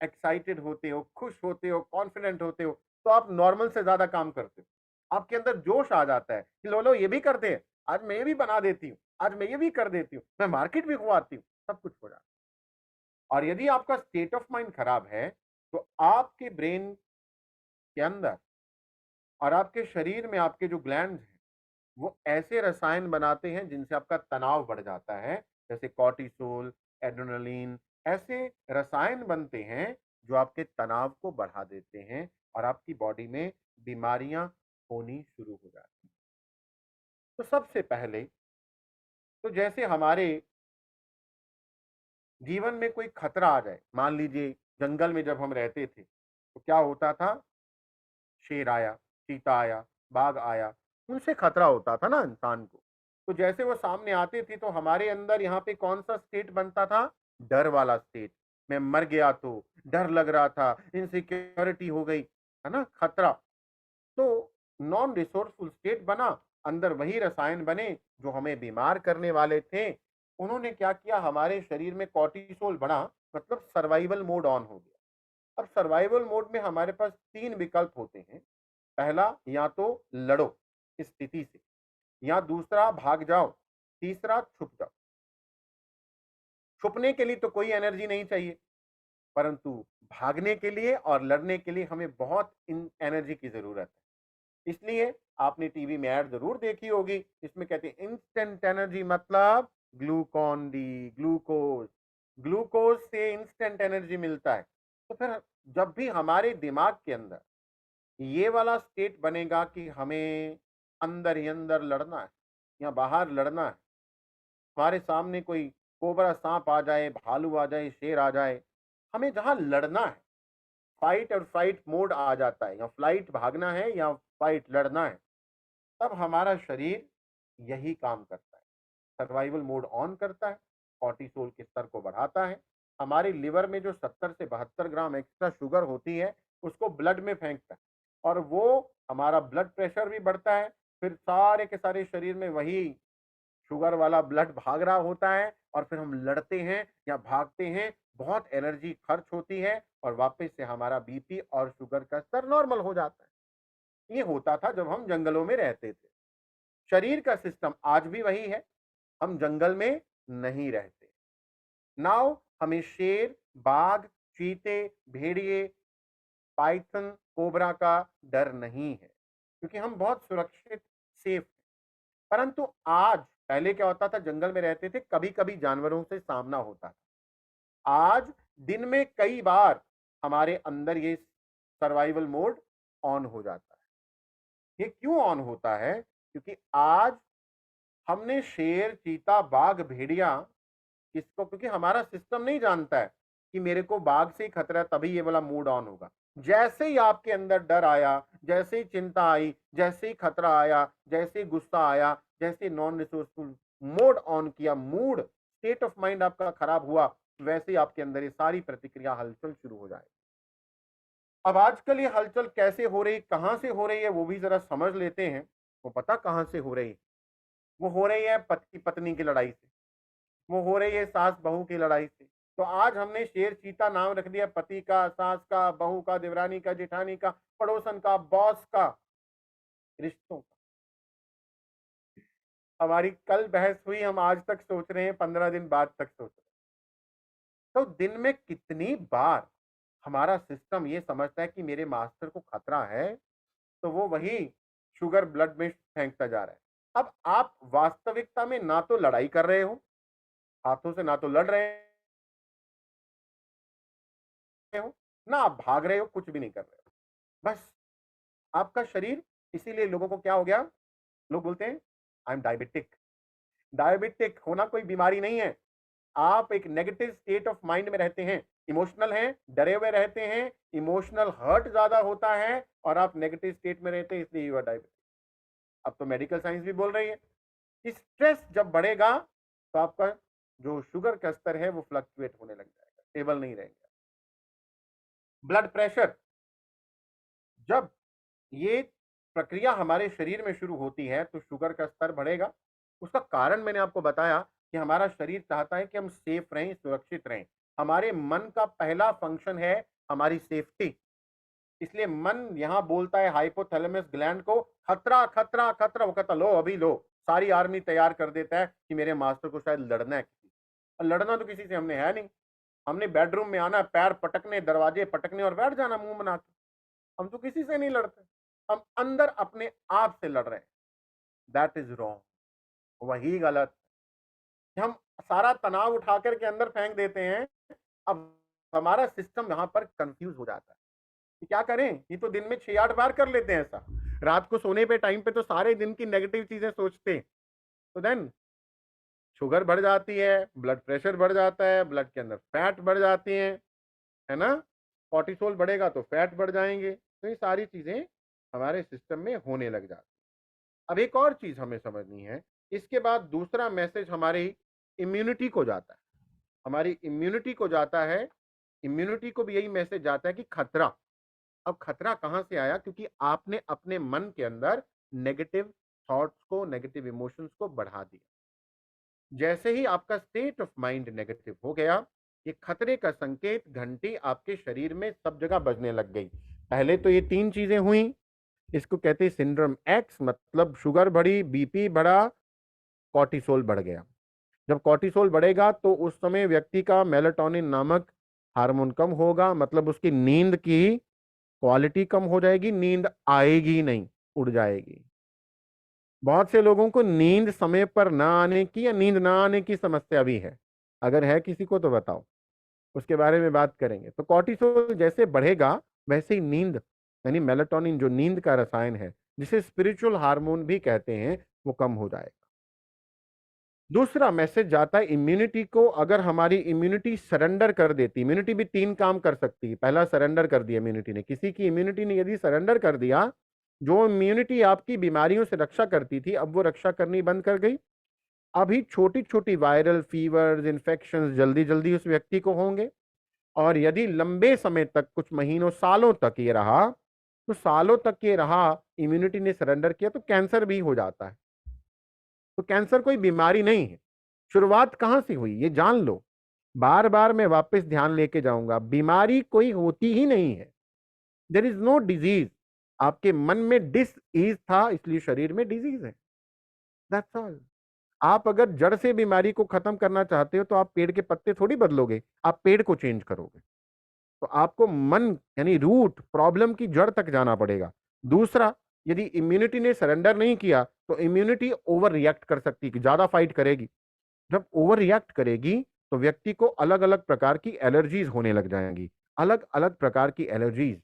एक्साइटेड होते हो, खुश होते हो, कॉन्फिडेंट होते हो, तो आप नॉर्मल से ज्यादा काम करते हो। आपके अंदर जोश आ जाता है कि लो लो ये भी करते हैं, आज मैं ये भी बना देती हूँ, आज मैं ये भी कर देती हूँ, मैं मार्केट भी घुमाती हूँ, सब कुछ हो जाता है। और यदि आपका स्टेट ऑफ माइंड खराब है, तो आपके ब्रेन के अंदर और आपके शरीर में आपके जो ग्लैंड्स हैं, वो ऐसे रसायन बनाते हैं जिनसे आपका तनाव बढ़ जाता है। जैसे कॉर्टिसोल, एड्रेनलिन, ऐसे रसायन बनते हैं जो आपके तनाव को बढ़ा देते हैं और आपकी बॉडी में बीमारियां होनी शुरू हो जाती हैं। तो सबसे पहले, तो जैसे हमारे जीवन में कोई खतरा आ जाए, मान लीजिए जंगल में जब हम रहते थे, तो क्या होता था? शेर आया, चीता आया, बाघ आया, उनसे खतरा होता था ना इंसान को। तो जैसे वो सामने आते थे, तो हमारे अंदर यहाँ पे कौन सा स्टेट बनता था? डर वाला स्टेट। मैं मर गया तो डर लग रहा था, इनसिक्योरिटी हो गई, है ना, खतरा। तो नॉन रिसोर्सफुल स्टेट बना, अंदर वही रसायन बने जो हमें बीमार करने वाले थे। उन्होंने क्या किया? हमारे शरीर में कॉर्टिसोल बढ़ा, मतलब सर्वाइवल मोड ऑन हो गया। अब सर्वाइवल मोड में हमारे पास 3 विकल्प होते हैं। पहला, या तो लड़ो इस स्थिति से, या दूसरा भाग जाओ, तीसरा छुप जाओ। छुपने के लिए तो कोई एनर्जी नहीं चाहिए, परंतु भागने के लिए और लड़ने के लिए हमें बहुत इन एनर्जी की जरूरत है। इसलिए आपने टीवी में ऐड जरूर देखी होगी, इसमें कहते हैं इंस्टेंट एनर्जी, मतलब ग्लूकॉन डी, ग्लूकोज। ग्लूकोज से इंस्टेंट एनर्जी मिलता है। तो फिर जब भी हमारे दिमाग के अंदर ये वाला स्टेट बनेगा कि हमें अंदर ही अंदर लड़ना है या बाहर लड़ना है, हमारे सामने कोई कोबरा सांप आ जाए, भालू आ जाए, शेर आ जाए, हमें जहां लड़ना है, फाइट और फ्लाइट मोड आ जाता है, या फ्लाइट भागना है या फाइट लड़ना है, तब हमारा शरीर यही काम करता है। सर्वाइवल मोड ऑन करता है, कॉर्टिसोल के स्तर को बढ़ाता है, हमारे लिवर में जो 70 से 72 ग्राम एक्स्ट्रा शुगर होती है उसको ब्लड में फेंकता है, और वो हमारा ब्लड प्रेशर भी बढ़ता है। फिर सारे के सारे शरीर में वही शुगर वाला ब्लड भाग रहा होता है, और फिर हम लड़ते हैं या भागते हैं, बहुत एनर्जी खर्च होती है, और वापस से हमारा बीपी और शुगर का स्तर नॉर्मल हो जाता है। ये होता था जब हम जंगलों में रहते थे। शरीर का सिस्टम आज भी वही है, हम जंगल में नहीं रहते। नाउ हमें शेर, बाघ, चीते, भेड़िए, पाइथन, कोबरा का डर नहीं है, क्योंकि हम बहुत सुरक्षित, सेफ हैं। परंतु आज, पहले क्या होता था, जंगल में रहते थे, कभी कभी जानवरों से सामना होता था। आज दिन में कई बार हमारे अंदर ये सर्वाइवल मोड ऑन हो जाता है। ये क्यों ऑन होता है? क्योंकि आज हमने शेर, चीता, बाघ, भेड़िया, इसको, क्योंकि हमारा सिस्टम नहीं जानता है कि मेरे को बाघ से ही खतरा है, तभी ये वाला मूड ऑन होगा। जैसे ही आपके अंदर डर आया, जैसे ही चिंता आई, जैसे ही खतरा आया, जैसे ही गुस्सा आया, जैसे नॉन रिसोर्सफुल मोड ऑन किया, मूड, स्टेट ऑफ माइंड आपका खराब हुआ, वैसे ही आपके अंदर ये सारी प्रतिक्रिया, हलचल शुरू हो जाए। अब आजकल ये हलचल कैसे हो रही, कहां से हो रही है, वो भी जरा समझ लेते हैं। वो पता कहां से हो रही है? वो हो रही है पति पत्नी की लड़ाई से, वो हो रही है सास बहू की लड़ाई से। तो आज हमने शेर चीता नाम रख दिया पति का, सास का, बहू का, देवरानी का, जेठानी का, पड़ोसन का, बॉस का, रिश्तों का। हमारी कल बहस हुई, हम आज तक सोच रहे हैं, 15 दिन बाद तक सोच रहे हैं। तो दिन में कितनी बार हमारा सिस्टम ये समझता है कि मेरे मास्टर को खतरा है, तो वो वही शुगर ब्लड में फेंकता जा रहा है। अब आप वास्तविकता में ना तो लड़ाई कर रहे हो हाथों से, ना तो लड़ रहे हो, ना आप भाग रहे हो, कुछ भी नहीं कर रहे हो। बस आपका शरीर, इसीलिए लोगों को क्या हो गया, लोग बोलते हैं आई एम डायबिटिक। डायबिटिक होना कोई बीमारी नहीं है। आप एक नेगेटिव स्टेट ऑफ माइंड में रहते हैं, इमोशनल हैं, डरे हुए रहते हैं, इमोशनल हर्ट ज्यादा होता है, और आप नेगेटिव स्टेट में रहते हैं, इसलिए यू आर डायबिटिक। अब तो मेडिकल साइंस भी बोल रही है, स्ट्रेस जब बढ़ेगा तो आपका जो शुगर का स्तर है वो फ्लक्चुएट होने लग जाएगा, स्टेबल नहीं रहेगा। ब्लड प्रेशर, जब ये प्रक्रिया हमारे शरीर में शुरू होती है तो शुगर का स्तर बढ़ेगा। उसका कारण मैंने आपको बताया कि हमारा शरीर चाहता है कि हम सेफ रहें, सुरक्षित रहें। हमारे मन का पहला फंक्शन है हमारी सेफ्टी। इसलिए मन यहां बोलता है हाइपोथैलेमस ग्लैंड को, खतरा खतरा खतरा। वो कहता लो अभी लो, सारी आर्मी तैयार कर देता है कि मेरे मास्टर को शायद लड़ना है किसी से। और लड़ना तो किसी से हमने है नहीं। हमने बेडरूम में आना, पैर पटकने, दरवाजे पटकने और बैठ जाना मुंह बना के। हम तो किसी से नहीं लड़ते, हम अंदर अपने आप से लड़ रहे हैं। दैट इज रॉन्ग, वही गलत है। हम सारा तनाव उठा करके अंदर फेंक देते हैं। अब हमारा सिस्टम यहाँ पर कंफ्यूज हो जाता है कि क्या करें। ये तो दिन में 6-8 बार कर लेते हैं ऐसा। रात को सोने पे टाइम पे तो सारे दिन की नेगेटिव चीजें सोचते हैं, तो देन शुगर बढ़ जाती है, ब्लड प्रेशर बढ़ जाता है, ब्लड के अंदर फैट बढ़ जाती है ना। कॉर्टिसोल बढ़ेगा तो फैट बढ़ जाएंगे, तो ये सारी चीजें हमारे सिस्टम में होने लग जाती। अब एक और चीज हमें समझनी है, इसके बाद दूसरा मैसेज हमारी इम्यूनिटी को जाता है। हमारी इम्यूनिटी को जाता है, इम्यूनिटी को भी यही मैसेज जाता है कि खतरा। अब खतरा कहां से आया? क्योंकि आपने अपने मन के अंदर नेगेटिव थॉट्स को, नेगेटिव इमोशंस को बढ़ा दिया। जैसे ही आपका स्टेट ऑफ माइंड नेगेटिव हो गया, ये खतरे का संकेत घंटी आपके शरीर में सब जगह बजने लग गई। पहले तो ये 3 चीजें हुई, इसको कहते हैं सिंड्रोम एक्स, मतलब शुगर बढ़ी, बीपी बढ़ा, कॉर्टिसोल बढ़ गया। जब कॉर्टिसोल बढ़ेगा तो उस समय व्यक्ति का मेलाटोनिन नामक हार्मोन कम होगा, मतलब उसकी नींद की क्वालिटी कम हो जाएगी, नींद आएगी नहीं, उड़ जाएगी। बहुत से लोगों को नींद समय पर ना आने की या नींद ना आने की समस्या भी है। अगर है किसी को तो बताओ, उसके बारे में बात करेंगे। तो कॉर्टिसोल जैसे बढ़ेगा वैसे ही नींद, यानी मेलाटोनिन जो नींद का रसायन है, जिसे स्पिरिचुअल हार्मोन भी कहते हैं, वो कम हो जाएगा। दूसरा मैसेज जाता है इम्यूनिटी को। अगर हमारी इम्यूनिटी सरेंडर कर देती, इम्यूनिटी भी 3 काम कर सकती है। पहला, सरेंडर कर दिया इम्यूनिटी ने, किसी की इम्यूनिटी ने यदि सरेंडर कर दिया, जो इम्यूनिटी आपकी बीमारियों से रक्षा करती थी, अब वो रक्षा करनी बंद कर गई। अभी छोटी छोटी वायरल फीवर्स, इन्फेक्शंस जल्दी जल्दी उस व्यक्ति को होंगे, और यदि लंबे समय तक, कुछ महीनों सालों तक ये रहा, तो सालों तक ये रहा, इम्यूनिटी ने सरेंडर किया, तो कैंसर भी हो जाता है। तो कैंसर कोई बीमारी नहीं है। शुरुआत कहां से हुई ये जान लो। बार बार मैं वापस ध्यान लेके जाऊंगा, बीमारी कोई होती ही नहीं है। There is no disease. आपके मन में डिस इज था, इसलिए शरीर में डिजीज है। That's all. आप अगर जड़ से बीमारी को खत्म करना चाहते हो, तो आप पेड़ के पत्ते थोड़ी बदलोगे, आप पेड़ को चेंज करोगे। तो आपको मन यानी रूट, प्रॉब्लम की जड़ तक जाना पड़ेगा। दूसरा, यदि इम्यूनिटी ने सरेंडर नहीं किया, तो इम्यूनिटी ओवर रिएक्ट कर सकती है, ज्यादा फाइट करेगी। जब ओवर रिएक्ट करेगी, तो व्यक्ति को अलग अलग प्रकार की एलर्जीज होने लग जाएंगी। अलग अलग प्रकार की एलर्जीज,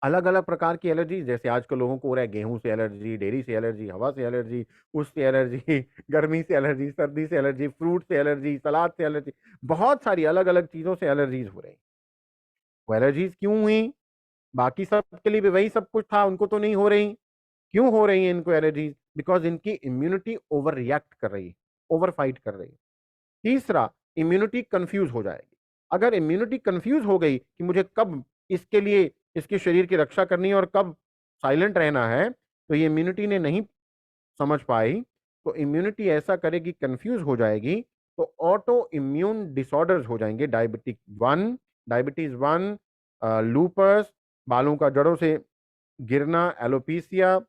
अलग अलग प्रकार की एलर्जी, जैसे आजकल लोगों को हो रहा है गेहूं से एलर्जी, डेयरी से एलर्जी, हवा से एलर्जी, उससे एलर्जी, गर्मी से एलर्जी, सर्दी से एलर्जी, फ्रूट से एलर्जी, सलाद से एलर्जी, बहुत सारी अलग अलग चीजों से एलर्जीज हो रही। वो एलर्जीज क्यों हुई? बाकी सब के लिए भी वही सब कुछ था, उनको तो नहीं हो रही। क्यों हो रही है इनको एलर्जीज? बिकॉज इनकी इम्यूनिटी ओवर रिएक्ट कर रही है, ओवर फाइट कर रही है। तीसरा, इम्यूनिटी कंफ्यूज हो जाएगी। अगर इम्यूनिटी कंफ्यूज हो गई कि मुझे कब इसके लिए, इसके शरीर की रक्षा करनी है और कब साइलेंट रहना है, तो ये इम्यूनिटी ने नहीं समझ पाई, तो इम्यूनिटी ऐसा करेगी, कंफ्यूज हो जाएगी, तो ऑटो इम्यून डिसऑर्डर्स हो जाएंगे। डायबिटीज 1, लूपस, बालों का जड़ों से गिरना, एलोपीसिया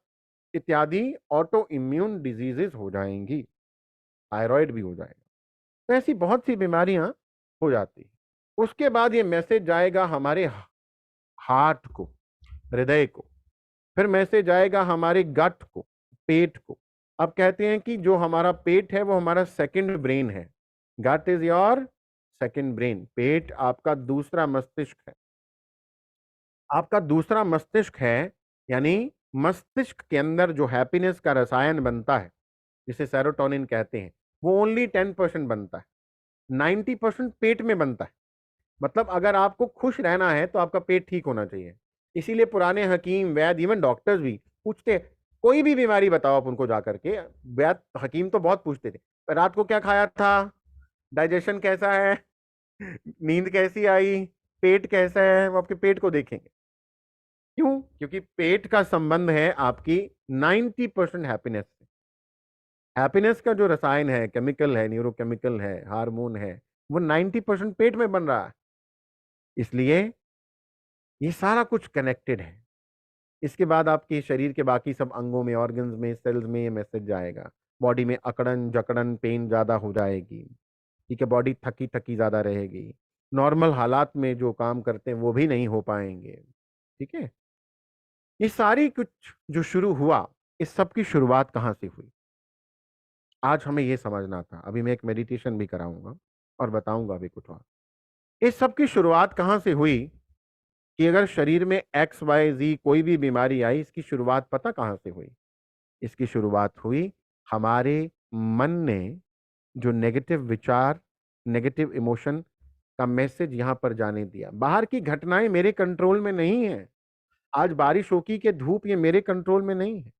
इत्यादि ऑटो इम्यून डिजीजेस हो जाएंगी। थायराइड भी हो जाएगा। तो ऐसी बहुत सी बीमारियां हो जाती हैं। उसके बाद ये मैसेज जाएगा हमारे हार्ट को, हृदय को, फिर मैसेज जाएगा हमारे गट को, पेट को। अब कहते हैं कि जो हमारा पेट है वो हमारा सेकंड ब्रेन है। गट इज योर सेकंड ब्रेन। पेट आपका दूसरा मस्तिष्क है। आपका दूसरा मस्तिष्क है, यानी मस्तिष्क के अंदर जो हैप्पीनेस का रसायन बनता है, जिसे सेरोटोनिन कहते हैं, वो ओनली 10% बनता है। 90% पेट में बनता है। मतलब अगर आपको खुश रहना है, तो आपका पेट ठीक होना चाहिए। इसीलिए पुराने हकीम, वैद्य, इवन डॉक्टर्स भी पूछते, कोई भी बीमारी बताओ आप उनको जाकर के, वैद्य हकीम तो बहुत पूछते थे, रात को क्या खाया था, डाइजेशन कैसा है, नींद कैसी आई, पेट कैसा है, वो आपके पेट को देखेंगे। क्यों? क्योंकि पेट का संबंध है आपकी 90% हैप्पीनेस से। हैप्पीनेस का जो रसायन है, केमिकल है, न्यूरोकेमिकल है, हार्मोन है, वो 90% पेट में बन रहा है। इसलिए ये सारा कुछ कनेक्टेड है। इसके बाद आपके शरीर के बाकी सब अंगों में, ऑर्गन्स में, सेल्स में ये मैसेज जाएगा। बॉडी में अकड़न जकड़न, पेन ज्यादा हो जाएगी। ठीक है, बॉडी थकी थकी ज्यादा रहेगी। नॉर्मल हालात में जो काम करते हैं वो भी नहीं हो पाएंगे। ठीक है, ये सारी कुछ जो शुरू हुआ, इस सब की शुरुआत कहाँ से हुई, आज हमें ये समझना था। अभी मैं एक मेडिटेशन भी कराऊंगा और बताऊंगा अभी कुछ और। इस सब की शुरुआत कहाँ से हुई कि अगर शरीर में XYZ कोई भी बीमारी आई, इसकी शुरुआत पता कहाँ से हुई? इसकी शुरुआत हुई हमारे मन ने जो नेगेटिव विचार, नेगेटिव इमोशन का मैसेज यहां पर जाने दिया। बाहर की घटनाएं मेरे कंट्रोल में नहीं है। आज बारिश होगी कि धूप, ये मेरे कंट्रोल में नहीं है।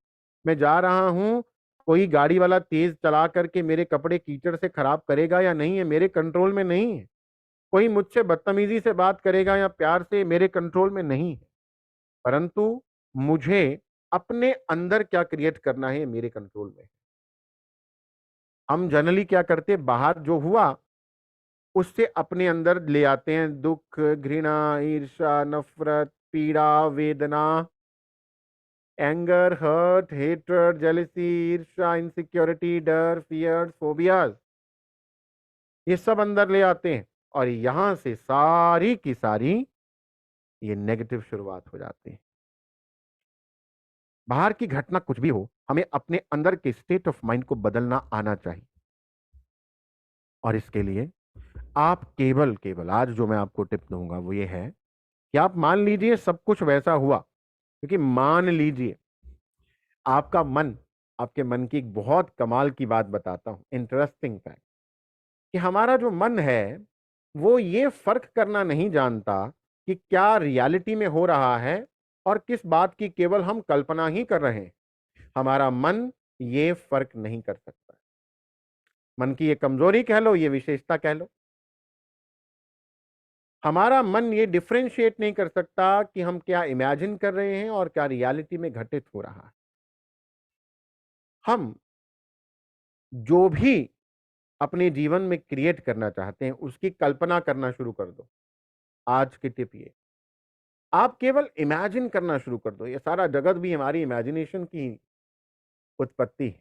मैं जा रहा हूं, कोई गाड़ी वाला तेज चला करके मेरे कपड़े कीचड़ से खराब करेगा या नहीं है, मेरे कंट्रोल में नहीं है। कोई मुझसे बदतमीजी से बात करेगा या प्यार से, मेरे कंट्रोल में नहीं है। परंतु मुझे अपने अंदर क्या क्रिएट करना है, मेरे कंट्रोल में है। हम जनरली क्या करते हैं, बाहर जो हुआ उससे अपने अंदर ले आते हैं दुख, घृणा, ईर्ष्या, नफरत, पीड़ा, वेदना, एंगर, हर्ट, हेट्रेड, जेलसी, ईर्ष्या, इनसिक्योरिटी, डर, फियर, फोबियाज, ये सब अंदर ले आते हैं, और यहां से सारी की सारी ये नेगेटिव शुरुआत हो जाती है। बाहर की घटना कुछ भी हो, हमें अपने अंदर के स्टेट ऑफ माइंड को बदलना आना चाहिए। और इसके लिए आप केवल केवल आज जो मैं आपको टिप दूंगा वो ये है कि आप मान लीजिए सब कुछ वैसा हुआ, क्योंकि मान लीजिए आपका मन आपके मन की एक बहुत कमाल की बात बताता हूं, इंटरेस्टिंग फैक्ट, कि हमारा जो मन है वो ये फर्क करना नहीं जानता कि क्या रियलिटी में हो रहा है और किस बात की केवल हम कल्पना ही कर रहे हैं। हमारा मन ये फर्क नहीं कर सकता। मन की ये कमजोरी कह लो, ये विशेषता कह लो। हमारा मन ये डिफरेंशिएट नहीं कर सकता कि हम क्या इमेजिन कर रहे हैं और क्या रियलिटी में घटित हो रहा है। हम जो भी अपने जीवन में क्रिएट करना चाहते हैं उसकी कल्पना करना शुरू कर दो। आज की टिप ये, आप केवल इमेजिन करना शुरू कर दो। ये सारा जगत भी हमारी इमेजिनेशन की उत्पत्ति है,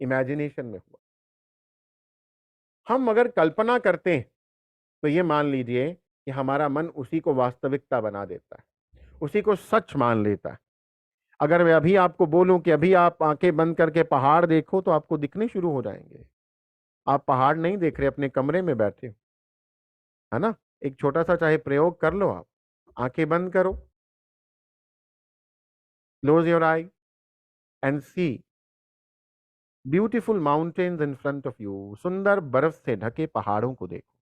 इमेजिनेशन में हुआ। हम अगर कल्पना करते हैं तो ये मान लीजिए कि हमारा मन उसी को वास्तविकता बना देता है, उसी को सच मान लेता है। अगर मैं अभी आपको बोलूं कि अभी आप आंखें बंद करके पहाड़ देखो तो आपको दिखने शुरू हो जाएंगे। आप पहाड़ नहीं देख रहे, अपने कमरे में बैठे हो, है ना। एक छोटा सा चाहे प्रयोग कर लो, आप आंखें बंद करो, close your eye and see beautiful mountains in front of you. सुंदर बर्फ से ढके पहाड़ों को देखो,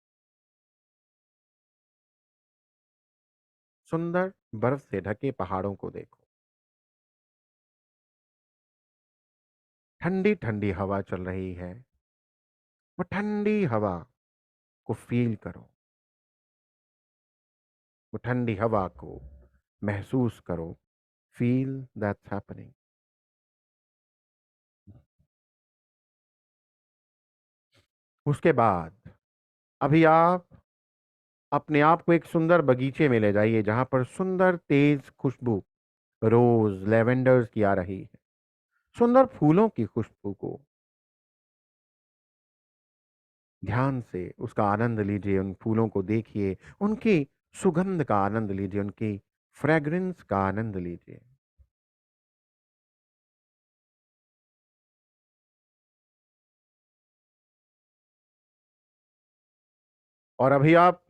सुंदर बर्फ से ढके पहाड़ों को देखो। ठंडी ठंडी हवा चल रही है, वो ठंडी हवा को फील करो, वो ठंडी हवा को महसूस करो। Feel that's happening. उसके बाद अभी आप अपने आप को एक सुंदर बगीचे में ले जाइए जहां पर सुंदर तेज खुशबू रोज लेवेंडर्स की आ रही है। सुंदर फूलों की खुशबू को ध्यान से उसका आनंद लीजिए, उन फूलों को देखिए, उनकी सुगंध का आनंद लीजिए, उनकी फ्रेग्रेंस का आनंद लीजिए। और अभी आप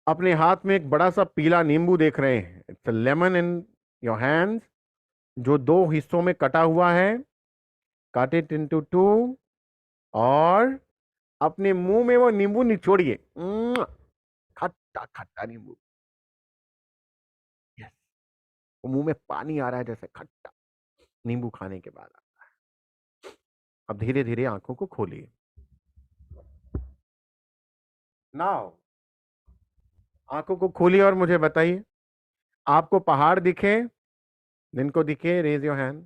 अपने हाथ में एक बड़ा सा पीला नींबू देख रहे हैं। It's a lemon in your hands, जो दो हिस्सों में कटा हुआ है। कट इट इनटू टू और अपने मुंह में वो नींबू निचोड़िए। खट्टा खट्टा नींबू। यस, वो मुंह में पानी आ रहा है जैसे खट्टा नींबू खाने के बाद आता है। अब धीरे धीरे आंखों को खोलिए। नाउ आंखों को खोलिए और मुझे बताइए, आपको पहाड़ दिखे? जिनको दिखे रेज योर हैंड।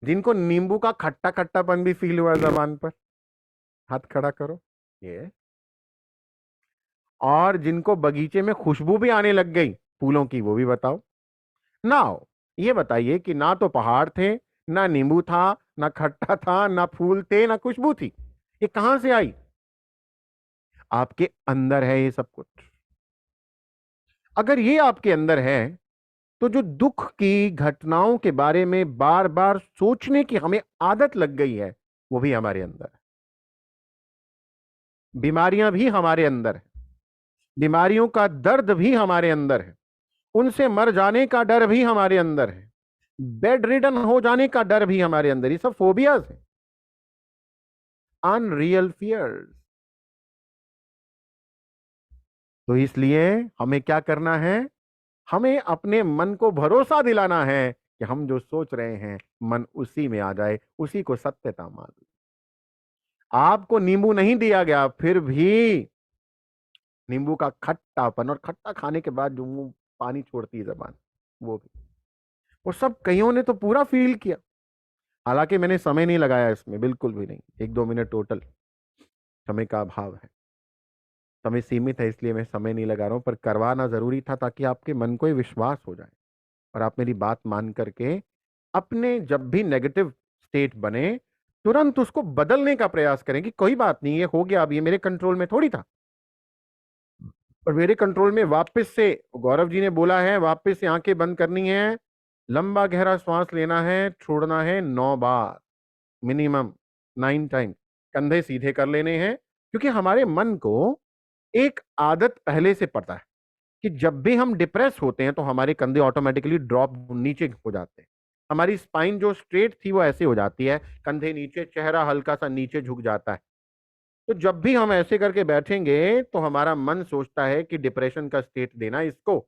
जिनको नींबू का खट्टा खट्टापन भी फील हुआ जबान पर, हाथ खड़ा करो। ये और जिनको बगीचे में खुशबू भी आने लग गई फूलों की, वो भी बताओ। नाउ ये बताइए कि ना तो पहाड़ थे, ना नींबू था, ना खट्टा था, ना फूल थे, ना खुशबू थी। ये कहां से आई? आपके अंदर है ये सब कुछ। अगर ये आपके अंदर है तो जो दुख की घटनाओं के बारे में बार बार सोचने की हमें आदत लग गई है, वो भी हमारे अंदर है। बीमारियां भी हमारे अंदर है, बीमारियों का दर्द भी हमारे अंदर है, उनसे मर जाने का डर भी हमारे अंदर है, बेड रिडन हो जाने का डर भी हमारे अंदर। ये सब फोबियाज है, अनरियल फियर्स। तो इसलिए हमें क्या करना है? हमें अपने मन को भरोसा दिलाना है कि हम जो सोच रहे हैं मन उसी में आ जाए, उसी को सत्यता मान ले। आपको नींबू नहीं दिया गया, फिर भी नींबू का खट्टापन और खट्टा खाने के बाद जो मुंह पानी छोड़ती है जबान, वो भी, वो सब कईयों ने तो पूरा फील किया। हालांकि मैंने समय नहीं लगाया इसमें, बिल्कुल भी नहीं। 1-2 मिनट टोटल, समय का अभाव है, समय सीमित है, इसलिए मैं समय नहीं लगा रहा हूं। पर करवाना जरूरी था ताकि आपके मन को ये विश्वास हो जाए और आप मेरी बात मान करके अपने जब भी नेगेटिव स्टेट बने तुरंत उसको बदलने का प्रयास करें कि कोई बात नहीं, ये हो गया, अब ये मेरे कंट्रोल में थोड़ी था। और मेरे कंट्रोल में वापस से, गौरव जी ने बोला है, वापस से आंखें बंद करनी है, लंबा गहरा श्वास लेना है, छोड़ना है 9 बार, मिनिमम 9 टाइम। कंधे सीधे कर लेने हैं, क्योंकि हमारे मन को एक आदत पहले से पता है कि जब भी हम डिप्रेस होते हैं तो हमारे कंधे ऑटोमेटिकली ड्रॉप नीचे हो जाते हैं। हमारी स्पाइन जो स्ट्रेट थी वो ऐसे हो जाती है, कंधे नीचे, चेहरा हल्का सा नीचे झुक जाता है। तो जब भी हम ऐसे करके बैठेंगे तो हमारा मन सोचता है कि डिप्रेशन का स्टेट देना इसको।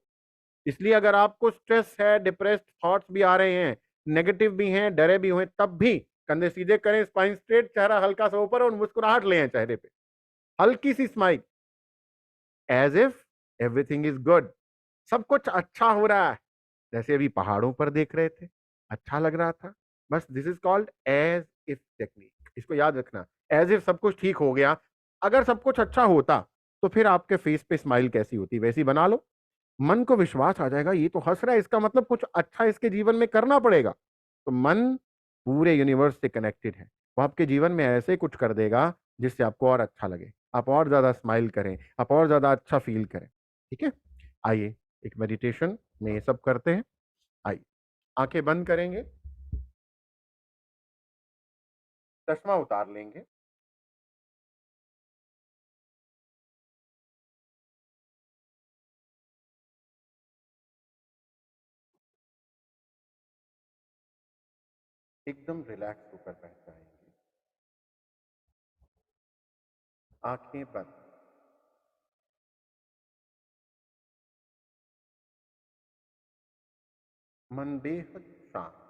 इसलिए अगर आपको स्ट्रेस है, डिप्रेस्ड थॉट्स भी आ रहे हैं, नेगेटिव भी हैं, डरे भी हुए, तब भी कंधे सीधे करें, स्पाइन स्ट्रेट, चेहरा हल्का सा ऊपर और मुस्कुराहट ले आएं चेहरे पे, हल्की सी smile, as if everything is good, सब कुछ अच्छा हो रहा है, जैसे अभी पहाड़ों पर देख रहे थे, अच्छा लग रहा था। बस this is called as if technique, इसको याद रखना। एज इफ सब कुछ ठीक हो गया, अगर सब कुछ अच्छा होता तो फिर आपके फेस पे स्माइल कैसी होती, वैसी बना लो। मन को विश्वास आ जाएगा ये तो हंस रहा है, इसका मतलब कुछ अच्छा इसके जीवन में करना पड़ेगा। तो मन पूरे यूनिवर्स से कनेक्टेड है, वो आपके जीवन में ऐसे कुछ कर देगा जिससे आपको और अच्छा लगे, आप और ज्यादा स्माइल करें, आप और ज्यादा अच्छा फील करें। ठीक है, आइए एक मेडिटेशन में ये सब करते हैं। आइए आंखें बंद करेंगे, चश्मा उतार लेंगे, एकदम रिलैक्स होकर बैठ जाएंगे, आंखें बंद। मन बेहद शांत।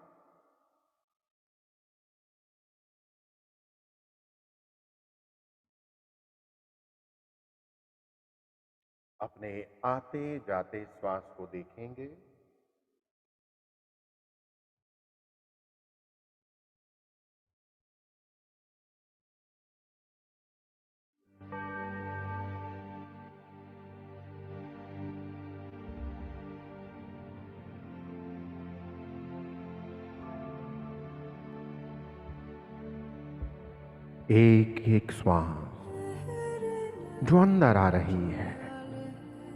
अपने आते जाते श्वास को देखेंगे, एक एक श्वास जो अंदर आ रही है,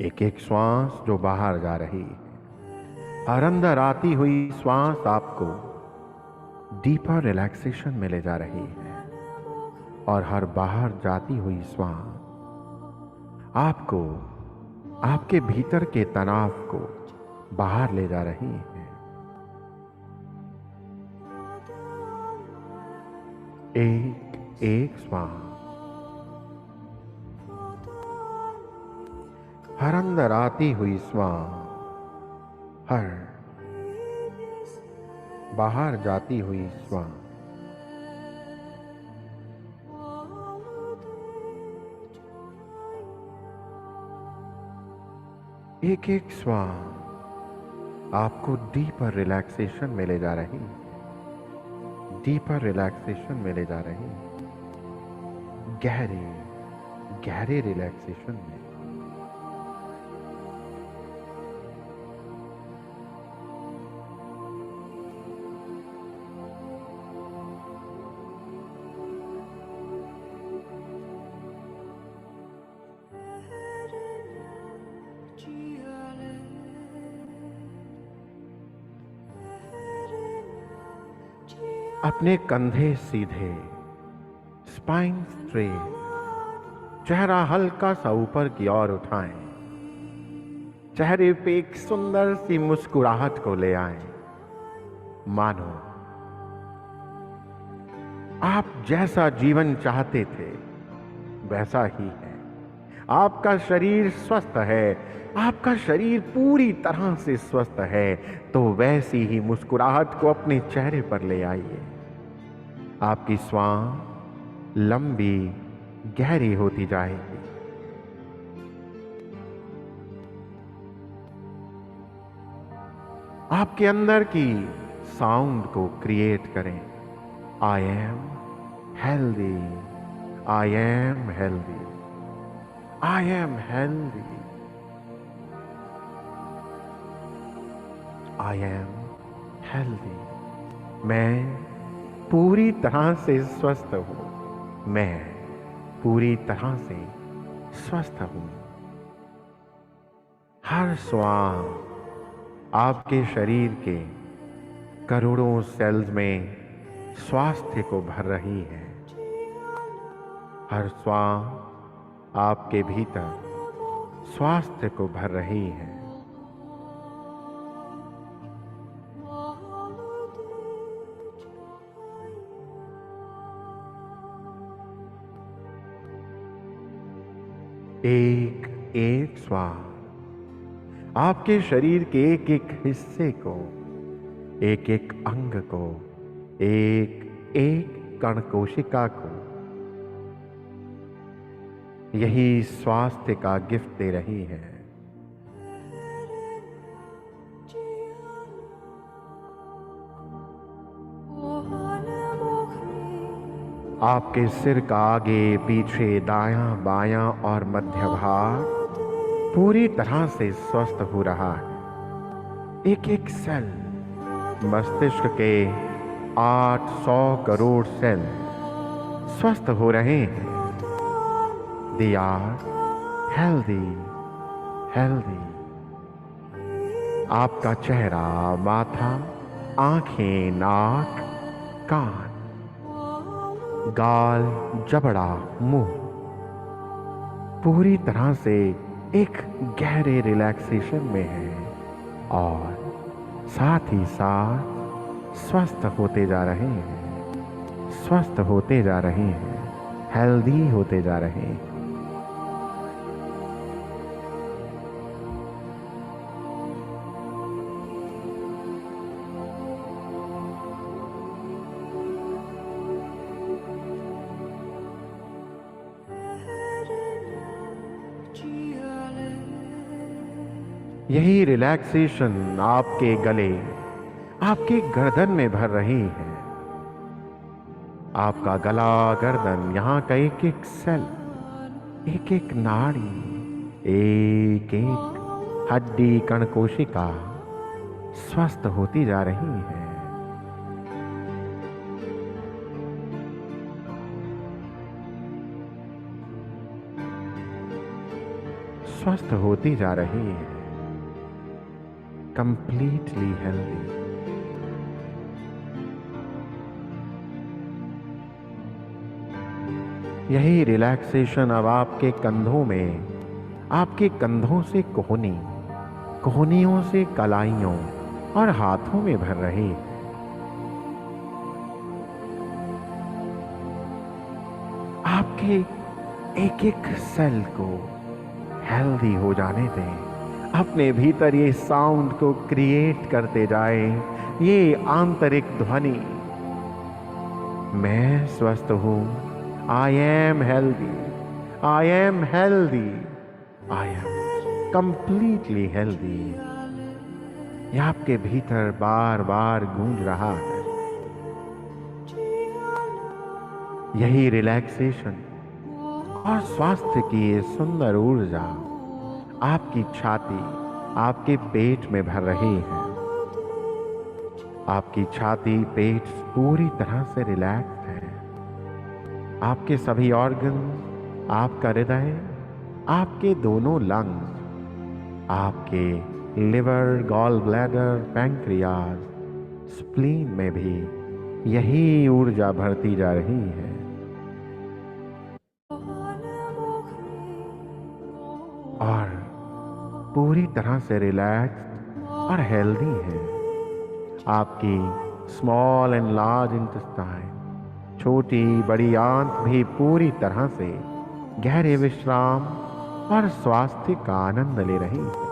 एक एक श्वास जो बाहर जा रही है, और अंदर आती हुई श्वास आपको डीपर रिलैक्सेशन में ले जा रही है, और हर बाहर जाती हुई श्वास आपको आपके भीतर के तनाव को बाहर ले जा रही है। एक एक श्वास हर अंदर आती हुई श्वास, हर बाहर जाती हुई श्वास, एक एक श्वास आपको डीपर रिलैक्सेशन में ले जा रही है, डीपर रिलैक्सेशन में ले जा रही है, गहरे गहरे रिलैक्सेशन में। अपने कंधे सीधे, स्पाइन स्ट्रेट, चेहरा हल्का सा ऊपर की ओर उठाएं, चेहरे पे एक सुंदर सी मुस्कुराहट को ले आएं। मानो आप जैसा जीवन चाहते थे वैसा ही है, आपका शरीर स्वस्थ है, आपका शरीर पूरी तरह से स्वस्थ है, तो वैसी ही मुस्कुराहट को अपने चेहरे पर ले आइए। आपकी श्वास लंबी गहरी होती जाएगी, आपके अंदर की साउंड को क्रिएट करें। I am healthy, I am healthy, I am healthy, I am healthy. मैं पूरी तरह से स्वस्थ हूं, मैं पूरी तरह से स्वस्थ हूं। हर श्वास आपके शरीर के करोड़ों सेल्स में स्वास्थ्य को भर रही है। हर श्वास आपके भीतर स्वास्थ्य को भर रही है। एक एक श्वास आपके शरीर के एक एक हिस्से को, एक एक अंग को, एक एक कण कोशिका को यही स्वास्थ्य का गिफ्ट दे रही है। आपके सिर का आगे पीछे दायां बायां और मध्य भाग पूरी तरह से स्वस्थ हो रहा है। एक एक सेल, मस्तिष्क के 800 करोड़ सेल स्वस्थ हो रहे हैं। They are healthy, healthy। आपका चेहरा, माथा, आंखें, नाक, कान, गाल, जबड़ा, मुंह पूरी तरह से एक गहरे रिलैक्सेशन में है और साथ ही साथ स्वस्थ होते जा रहे हैं, स्वस्थ होते जा रहे हैं, हेल्दी होते जा रहे हैं। यही रिलैक्सेशन आपके गले, आपके गर्दन में भर रही है। आपका गला, गर्दन, यहाँ का एक एक सेल, एक एक नाड़ी, एक एक हड्डी, कण कोशिका स्वस्थ होती जा रही है। स्वस्थ होती जा रही है, कंप्लीटली हेल्दी। यही रिलैक्सेशन अब आपके कंधों में, आपके कंधों से कोहनी, कोहनियों से कलाइयों और हाथों में भर रही है। आपके एक एक सेल को हेल्दी हो जाने दें। अपने भीतर ये साउंड को क्रिएट करते जाए, ये आंतरिक ध्वनि, मैं स्वस्थ हूं, I am healthy, I am healthy, I am completely healthy, ये आपके भीतर बार बार गूंज रहा है। यही रिलैक्सेशन और स्वास्थ्य की ये सुंदर ऊर्जा आपकी छाती, आपके पेट में भर रही है। आपकी छाती, पेट पूरी तरह से रिलैक्स है। आपके सभी ऑर्गन, आपका हृदय, आपके दोनों लंग्स, आपके liver, gall bladder, pancreas, spleen में भी यही ऊर्जा भरती जा रही है। और पूरी तरह से रिलैक्स्ड और हेल्दी है। आपकी स्मॉल एंड लार्ज इंटेस्टाइन, छोटी बड़ी आंत भी पूरी तरह से गहरे विश्राम और स्वास्थ्य का आनंद ले रही है।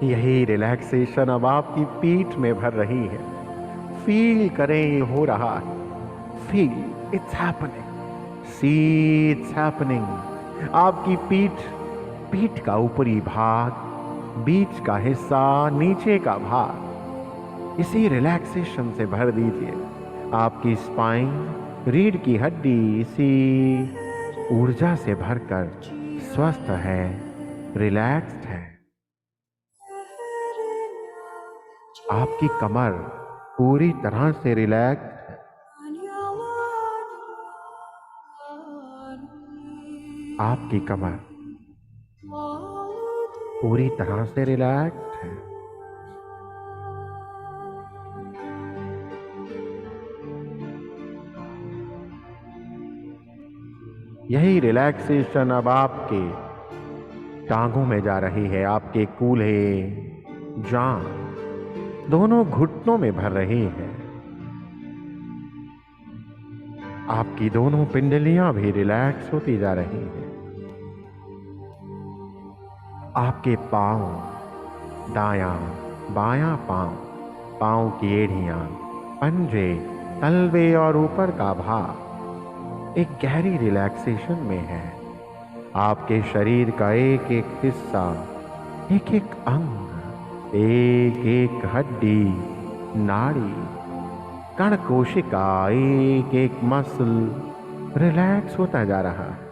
यही रिलैक्सेशन अब आपकी पीठ में भर रही है। फील करें, हो रहा है। Feel, it's happening, see it's happening. आपकी पीठ का ऊपरी भाग, बीच का हिस्सा, नीचे का भाग इसी रिलैक्सेशन से भर दीजिए। आपकी स्पाइन, रीढ़ की हड्डी इसी ऊर्जा से भरकर स्वस्थ है, रिलैक्स्ड है। आपकी कमर पूरी तरह से रिलैक्स है। आपकी कमर पूरी तरह से रिलैक्स है। यही रिलैक्सेशन अब आपके टांगों में जा रही है, आपके कूल्हे, जांघ, दोनों घुटनों में भर रही है। आपकी दोनों पिंडलियां भी रिलैक्स होती जा रही हैं। आपके पांव, दायां बायां पांव, पांव की एड़ियां, पंजे, तलवे और ऊपर का भाग एक गहरी रिलैक्सेशन में है। आपके शरीर का एक एक हिस्सा, एक एक अंग, एक एक हड्डी, नाड़ी, कण कोशिका, एक एक मसल रिलैक्स होता जा रहा है।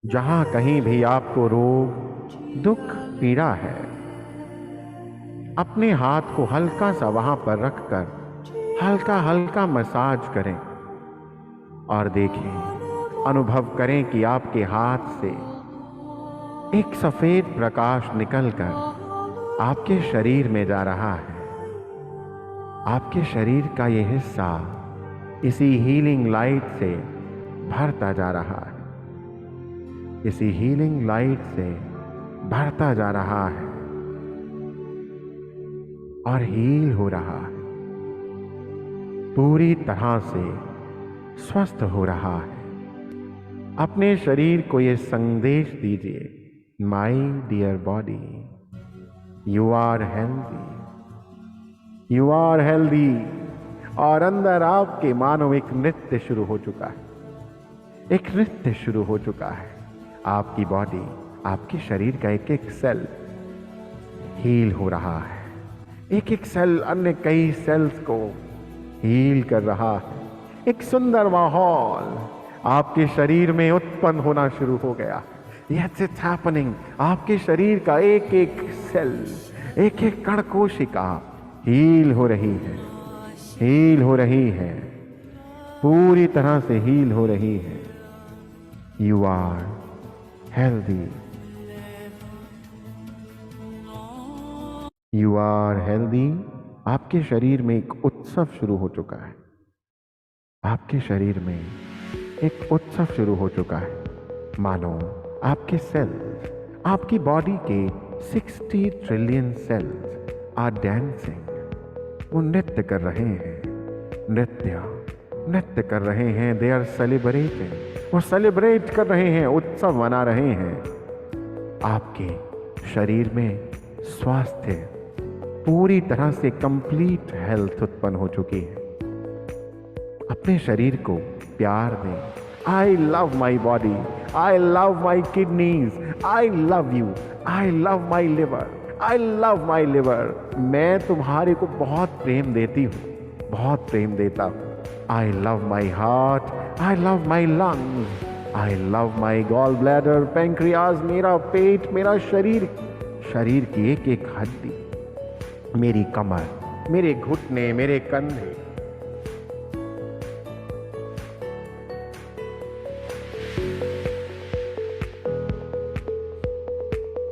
जहां कहीं भी आपको रोग, दुख, पीड़ा है, अपने हाथ को हल्का सा वहां पर रखकर हल्का हल्का मसाज करें और देखें, अनुभव करें कि आपके हाथ से एक सफेद प्रकाश निकलकर आपके शरीर में जा रहा है। आपके शरीर का यह हिस्सा इसी हीलिंग लाइट से भरता जा रहा है, इसी हीलिंग लाइट से भरता जा रहा है और हील हो रहा है, पूरी तरह से स्वस्थ हो रहा है। अपने शरीर को यह संदेश दीजिए, my dear body, you are healthy, you are healthy. और अंदर आपके मानो एक नृत्य शुरू हो चुका है, एक नृत्य शुरू हो चुका है। आपकी बॉडी, आपके शरीर का एक एक सेल हील हो रहा है, एक एक सेल अन्य कई सेल्स को हील कर रहा है। एक सुंदर माहौल आपके शरीर में उत्पन्न होना शुरू हो गया। Yes, it's happening। आपके शरीर का एक एक सेल, एक एक कण कोशिका हील हो रही है, हील हो रही है, पूरी तरह से हील हो रही है। You are healthy, you are healthy. आपके शरीर में एक उत्सव शुरू हो चुका है, आपके शरीर में एक उत्सव शुरू हो चुका है। मानो आपके सेल्स, आपकी बॉडी के 60 ट्रिलियन सेल्स आर डांसिंग। वो नृत्य कर रहे हैं, नृत्य कर रहे हैं। दे आर सेलिब्रेटिंग, वो सेलिब्रेट कर रहे हैं, उत्सव मना रहे हैं। आपके शरीर में स्वास्थ्य, पूरी तरह से कंप्लीट हेल्थ उत्पन्न हो चुकी है। अपने शरीर को प्यार दें। आई love my body, I love my kidneys, I love you, I love my liver, I love my liver. मैं तुम्हारे को बहुत प्रेम देती हूँ, बहुत प्रेम देता हूँ। I love my heart, I love my lungs, I love my gall bladder, pancreas, मेरा पेट, मेरा शरीर, शरीर की एक एक हड्डी, मेरी कमर, मेरे घुटने, मेरे कंधे।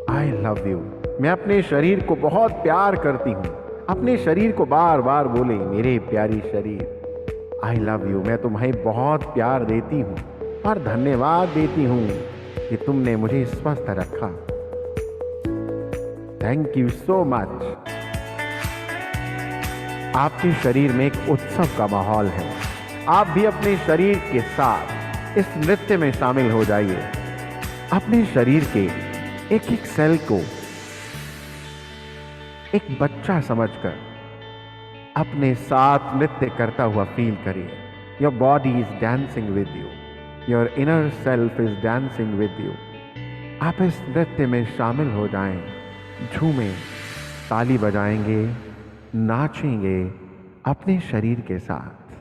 I love you. मैं अपने शरीर को बहुत प्यार करती हूँ। अपने शरीर को बार बार बोले, मेरे प्यारी शरीर, आई लव यू। मैं तुम्हें बहुत प्यार देती हूँ और धन्यवाद देती हूँ कि तुमने मुझे स्वस्थ रखा। Thank you so much. आपके शरीर में एक उत्सव का माहौल है। आप भी अपने शरीर के साथ इस नृत्य में शामिल हो जाइए। अपने शरीर के एक एक सेल को एक बच्चा समझकर अपने साथ नृत्य करता हुआ फील करिए। Your body is dancing with you, your inner self is dancing with you. आप इस नृत्य में शामिल हो जाएं, झूमें, ताली बजाएंगे, नाचेंगे अपने शरीर के साथ,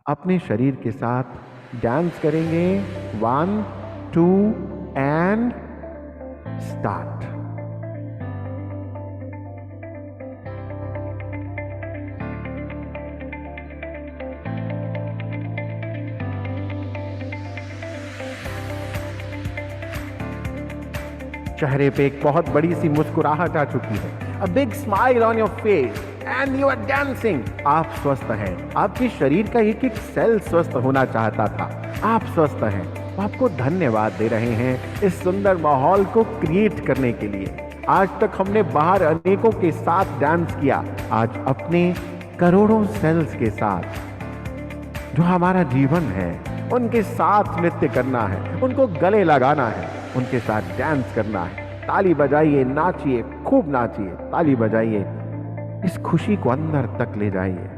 अपने शरीर के साथ डांस करेंगे। 1 2 एंड स्टार्ट। चेहरे पे एक बहुत बड़ी सी मुस्कुराहट आ चुकी है। A big smile on your face and you are dancing। आप स्वस्थ हैं। आपके शरीर का एक एक सेल स्वस्थ होना चाहता था। आप स्वस्थ हैं। वो आपको धन्यवाद दे रहे हैं इस सुंदर माहौल को क्रिएट करने के लिए। आज तक हमने बाहर अनेकों के साथ डांस किया, आज अपने करोड़ों सेल्स के साथ जो हमारा जीवन है उनके साथ नृत्य करना है, उनको गले लगाना है, उनके साथ डांस करना है। ताली बजाइए, नाचिए, खूब नाचिए, ताली बजाइए, इस खुशी को अंदर तक ले जाइए।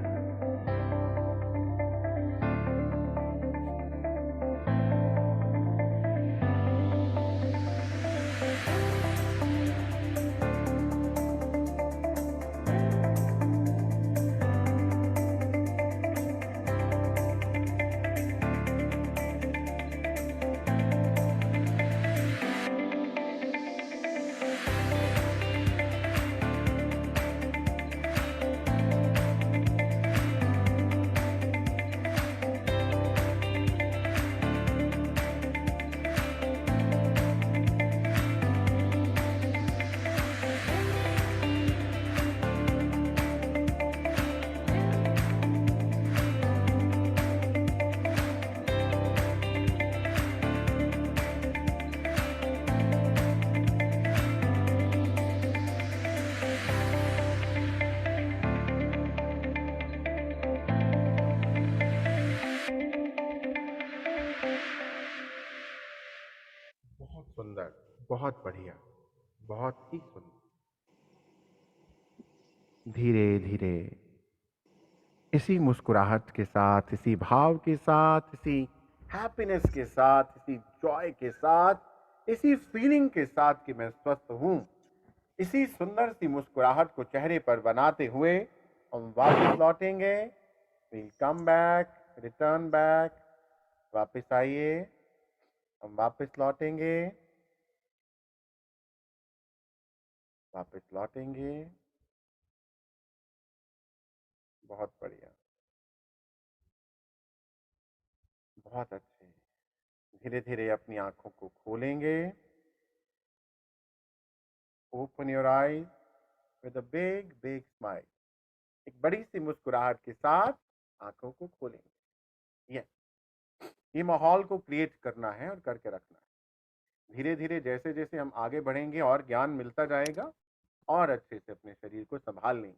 बहुत सुंदर, बहुत बढ़िया, बहुत ही सुंदर। धीरे धीरे इसी मुस्कुराहट के साथ, इसी भाव के साथ, इसी हैप्पीनेस के साथ, इसी जॉय के साथ, इसी फीलिंग के साथ कि मैं स्वस्थ हूं, इसी सुंदर सी मुस्कुराहट को चेहरे पर बनाते हुए हम वापस लौटेंगे। Will come back, return back, वापस आइए, हम वापस लौटेंगे, वापस लौटेंगे। बहुत बढ़िया, बहुत अच्छे। धीरे धीरे अपनी आंखों को खोलेंगे। Open your eyes with a big big smile. एक बड़ी सी मुस्कुराहट के साथ आंखों को खोलेंगे। यस, ये माहौल को क्रिएट करना है और करके रखना है। धीरे धीरे जैसे जैसे हम आगे बढ़ेंगे और ज्ञान मिलता जाएगा और अच्छे से अपने शरीर को संभाल लेंगे।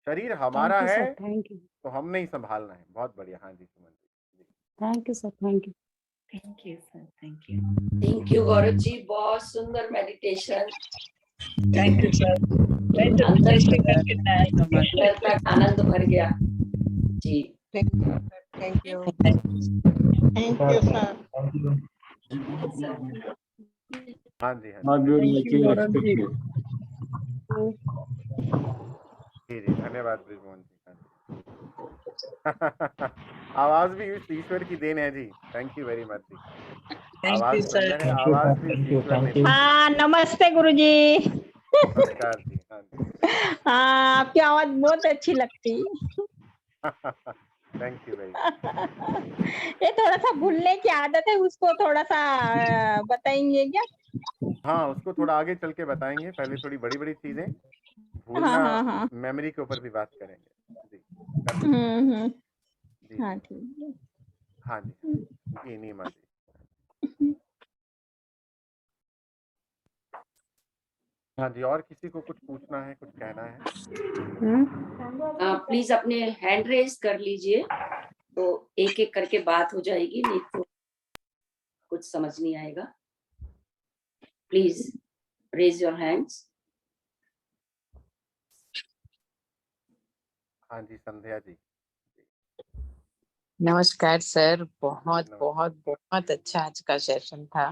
शरीर हमारा थैंक यू है सर, थैंक यू, तो हमने ही संभालना है। बहुत बढ़िया। हाँ जी Suman ji. Thank you sir, thank you. Thank you sir, thank you Gaurav ji, बहुत सुंदर मेडिटेशन। Thank you sir. मैं तो अंदर जैसे करके अंदर तक आनंद भर गया जी। Thank you. Thank you sir. हाँ जी, हाँ Not good thank you like you Gaurav ji. expected. जी जी, धन्यवाद ब्रिजमोहन जी। हाँ जी। आवाज भी इस ईश्वर की देन है जी। थैंक यू वेरी मच जी। थैंक आवाज यू सर। सुंदर है, आवाज भी इस ईश्वर ने दी है। हाँ, नमस्ते गुरुजी। नमस्कार जी। हाँ जी। हाँ, आपकी आवाज बहुत अच्छी लगती। Thank you very much. ये थोड़ा सा भूलने की आदत है, उसको थोड़ा सा बताएंगे क्या? हाँ, उसको थोड़ा आगे चल के बताएंगे। पहले थोड़ी बड़ी बड़ी चीजें, हाँ भूलना, हाँ हाँ। मेमोरी के ऊपर भी बात करेंगे जी। कर सकते हैं। जी हाँ जी। ठीक है। हाँ जी, जी नीमा जी। हाँ जी, और किसी को कुछ पूछना है, कुछ कहना है? प्लीज अपने हैंड रेज कर लीजिए, तो एक एक करके बात हो जाएगी, नहीं तो कुछ समझ नहीं आएगा। Please raise your hands. हाँ जी, संध्या जी। नमस्कार सर, बहुत नमस्कार। बहुत बहुत अच्छा आज का सेशन था।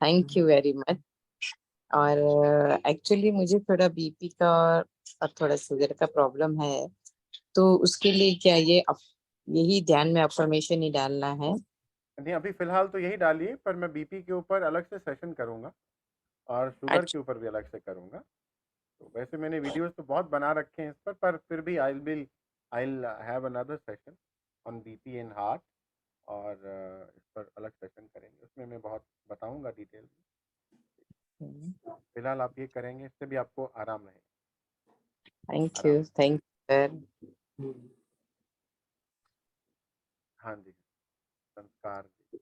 Thank you very much. और एक्चुअली मुझे थोड़ा बीपी का और थोड़ा शुगर का प्रॉब्लम है, तो उसके लिए क्या यही ध्यान में अफर्मेशन ही डालना है? नहीं, अभी फिलहाल तो यही डालिए, पर मैं बीपी के ऊपर अलग से सेशन करूंगा और शुगर के ऊपर भी अलग से करूंगा। तो वैसे मैंने वीडियोस तो बहुत बना रखे हैं इस पर फिर भी I have another session on BP and heart, और इस पर अलग सेशन करेंगे, उसमें मैं बहुत बताऊंगा डिटेल में। फिलहाल आप ये करेंगे, इससे भी आपको आराम रहेगा। Thank you sir. हाँ जी, संस्कार जी।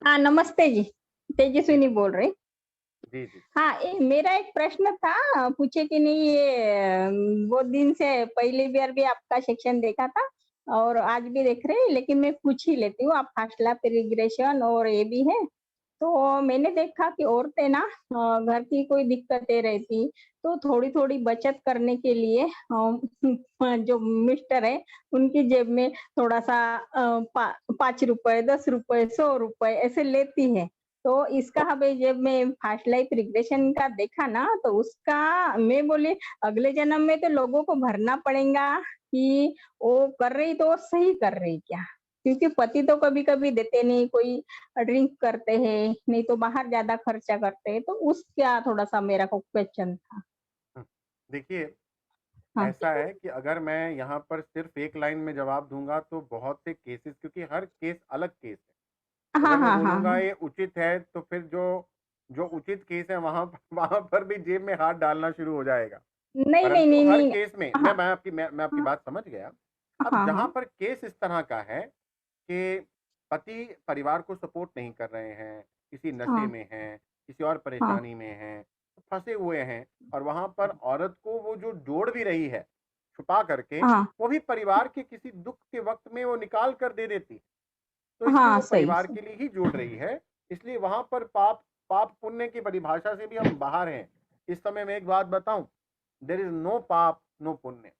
हाँ नमस्ते जी, तेजस्विनी बोल रही। जी जी हाँ, मेरा एक प्रश्न था, पूछे कि नहीं ये बहुत दिन से पहली बार भी आपका सेक्शन देखा था और आज भी देख रहे हैं, लेकिन मैं पूछ ही लेती हूँ। आप फर्स्ट लैप इरिगेशन और ये भी है, तो मैंने देखा कि औरतें ना घर की कोई दिक्कतें रहती, तो थोड़ी-थोड़ी बचत करने के लिए जो मिस्टर है, उनकी जेब में थोड़ा-सा पा ₹5, ₹10, ₹100 ऐसे लेती है। तो इसका हमें जब मैं फास्ट लाइफ रिग्रेशन का देखा ना, तो उसका मैं बोली अगले जन्म में तो लोगों को भरना पड़ेगा कि वो कर रही तो वो सही कर रही क्या? क्योंकि पति तो कभी-कभी देते नहीं, कोई ड्रिंक करते हैं, नहीं तो बाहर ज़्यादा खर्चा करते हैं, तो उसका थोड़ा-सा मेरा को क्वेश्चन था। हम्म, देखिए, हाँ। ऐसा है कि अगर मैं यहाँ पर सिर्फ एक लाइन में जवाब दूंगा तो बहुत से केसेस, क्योंकि हर केस अलग केस है, हाँ, अगर मैं हाँ, हाँ, बोलूंगा हाँ। ये उचित है तो फिर जो जो उचित केस है वहां वहां पर भी जेब में हाथ डालना शुरू हो जाएगा। नहीं, नहीं, परंतु नहीं, हर नहीं। केस में हाँ, मैं आपकी हाँ, बात समझ गया। अब हाँ, जहां हाँ, पर केस इस तरह का है कि पति परिवार को सपोर्ट नहीं कर रहे हैं, किसी नशे हाँ, में हैं, किसी और हाँ, परेशानी में हैं, फंसे हुए हैं, और वहां पर औरत को वो जो जोड़ भी रही है छुपा करके, हाँ, वो भी परिवार के किसी दुख के वक्त में वो निकाल कर दे देती, तो इसलिए हाँ, वो सही, परिवार सही। के लिए ही जोड़ रही है। इसलिए वहां पर पाप पाप पुण्य की परिभाषा से भी हम बाहर हैं। इस समय मैं एक बात बताऊं, देर इज नो पाप नो पुण्य।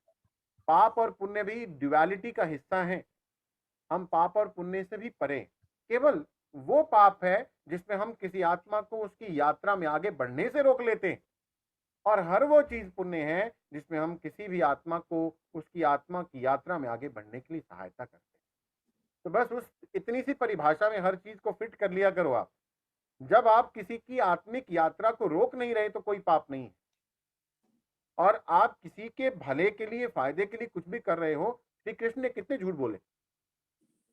पाप और पुण्य भी ड्युअलिटी का हिस्सा है। हम पाप और पुण्य से भी परे हैं। केवल वो पाप है जिसमें हम किसी आत्मा को उसकी यात्रा में आगे बढ़ने से रोक लेते हैं, और हर वो चीज पुण्य है जिसमें हम किसी भी आत्मा को उसकी आत्मा की यात्रा में आगे बढ़ने के लिए सहायता करते हैं। तो बस उस इतनी सी परिभाषा में हर चीज को फिट कर लिया करो आप। जब आप किसी की आत्मिक यात्रा को रोक नहीं रहे तो कोई पाप नहीं है, और आप किसी के भले के लिए, फायदे के लिए कुछ भी कर रहे हो। श्री कृष्ण ने कितने झूठ बोले।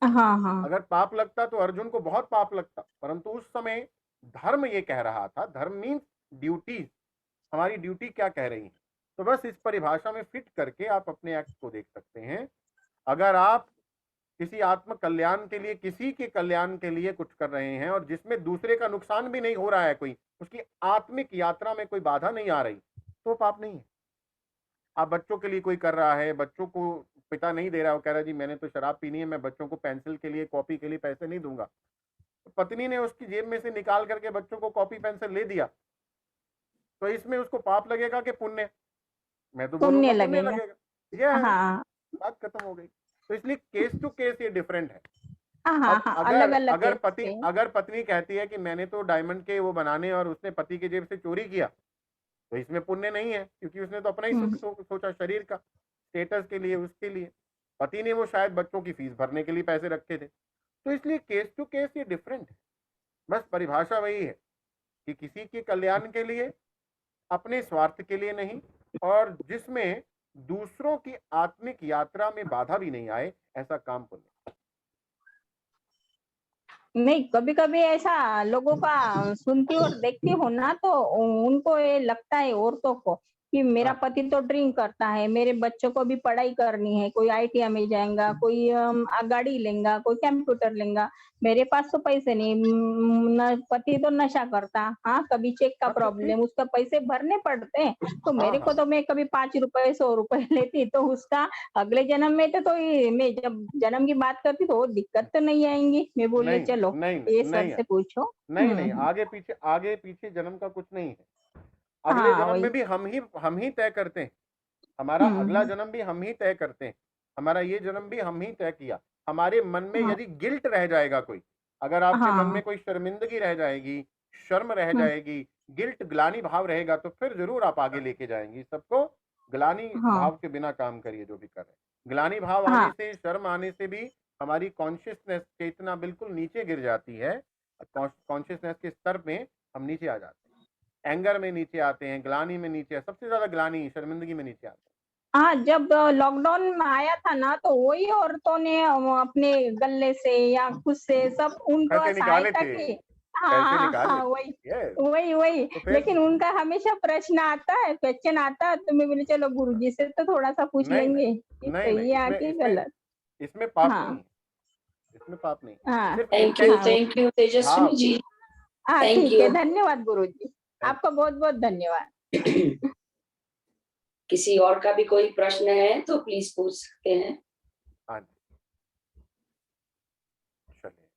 हाँ, हाँ। अगर पाप लगता तो अर्जुन को बहुत पाप लगता, परंतु उस समय धर्म ये कह रहा था, धर्म मीन्स ड्यूटी, हमारी ड्यूटी क्या कह रही है। तो बस इस परिभाषा में फिट करके आप अपने एक्ट को देख सकते हैं। अगर आप किसी आत्म कल्याण के लिए, किसी के कल्याण के लिए कुछ कर रहे हैं और जिसमें दूसरे का नुकसान भी नहीं हो रहा है, कोई उसकी आत्मिक यात्रा में कोई बाधा नहीं आ रही, तो पाप नहीं है। आप बच्चों के लिए कोई कर रहा है, बच्चों को पिता नहीं दे रहा, वो कह रहा है जी मैंने तो शराब पीनी है, मैं बच्चों को पेंसिल के लिए, कॉपी के लिए पैसे नहीं दूंगा, तो पत्नी ने उसकी जेब में से निकाल करके बच्चों को कॉपी पेंसिल ले दिया, तो इसमें उसको पाप लगेगा कि पुण्य? मैं तो पुण्य बोलूंगा पुण्य लगेगा। लगेगा। यह है, हाँ, बात खत्म हो गई। तो इसलिए केस टू केस ये डिफरेंट है। हाँ, हाँ, अब हाँ, अगर अलग-अलग अगर केस पति पे। अगर पत्नी कहती है कि मैंने तो डायमंड के वो बनाने और उसने पति की जेब से चोरी किया, तो इसमें पुण्य नहीं है, क्योंकि उसने तो अपना ही हुँ। सुख सोचा, शरीर का स्टेटस के लिए, उसके लिए। पति ने वो शायद बच्चों की फीस भरने के लिए पैसे रखे थे। तो इसलिए केस टू केस ये डिफरेंट है। बस परिभाषा वही है कि किसी के कल्याण के लिए, अपने स्वार्थ के लिए नहीं, और जिसमें दूसरों की आत्मिक यात्रा में बाधा भी नहीं आए, ऐसा काम पुण्य। नहीं, कभी-कभी ऐसा लोगों का सुनती और देखती हूँ ना, तो उनको ये लगता है औरतों को कि मेरा हाँ पति तो ड्रिंक करता है, मेरे बच्चों को भी पढ़ाई करनी है, कोई आईटीआई में जाएगा, कोई गाड़ी लेगा, कोई कंप्यूटर लेगा, मेरे पास तो पैसे नहीं। पति तो नशा करता, हाँ, कभी चेक का हाँ, तो ठीक। प्रॉब्लम, उसका पैसे भरने पड़ते हैं, तो हाँ मेरे को हाँ तो मैं कभी ₹5 ₹100 लेती, तो उसका अगले जन्म में तो ये मैं जब जन्म की बात करती तो वो दिक्कत तो नहीं आएंगी। मैं बोली नहीं चलो नहीं ये नहीं सर नहीं से पूछो। नहीं नहीं, हम्म। आगे पीछे जन्म का कुछ नहीं है। अगले हाँ जन्म वही। में भी हम ही तय करते हैं। हमारा अगला हम्म। जन्म भी हम ही तय करते हैं। हमारा ये जन्म भी हम ही तय किया। हमारे मन में हाँ, यदि गिल्ट रह जाएगा कोई, अगर आपके मन हाँ। में कोई शर्मिंदगी रह जाएगी, शर्म रह हम्म। जाएगी, गिल्ट ग्लानि भाव रहेगा, तो फिर जरूर आप आगे लेके जाएंगी सबको। ग्लानि हाँ, भाव के बिना काम करिए जो भी कर रहे हैं। ग्लानि भाव आने हाँ, से, शर्म आने से भी हमारी कॉन्शियसनेस, चेतना बिल्कुल नीचे गिर जाती है। कॉन्शियसनेस के स्तर पे हम नीचे आ जाते हैं, एंगर में नीचे आते हैं, ग्लानि में नीचे, सबसे ज्यादा ग्लानि, शर्मिंदगी में नीचे आते हैं। हाँ, जब लॉकडाउन में आया था ना, तो वही औरतों ने अपने गले से या खुद से सब उनको पैसे निकाले सहायता थे, की। पैसे हाँ, निकाले हाँ, थे। वही, यस। वही, वही। तो फिर लेकिन उनका हमेशा प्रश्न आता है, क्वेश्चन आता है, तो मैं बोली चलो गुरुजी से तो थोड़ा सा पूछ नहीं नहीं लेंगे कि नहीं नहीं, सही है इसमें कि इसमें गलत। इसमें पाप नहीं हाँ, है। इसमें पाप नहीं। हाँ सिर्फ थैंक यू, हाँ थैंक यू तेजस्विनी भाव। जी, हाँ थैंक ठीक है, यू। धन्यवाद गुरुजी, आपका बहुत बहुत धन्यवाद। किसी और का भी कोई प्रश्न है तो प्लीज पूछ सकते हैं। हाँ जी, चलिए।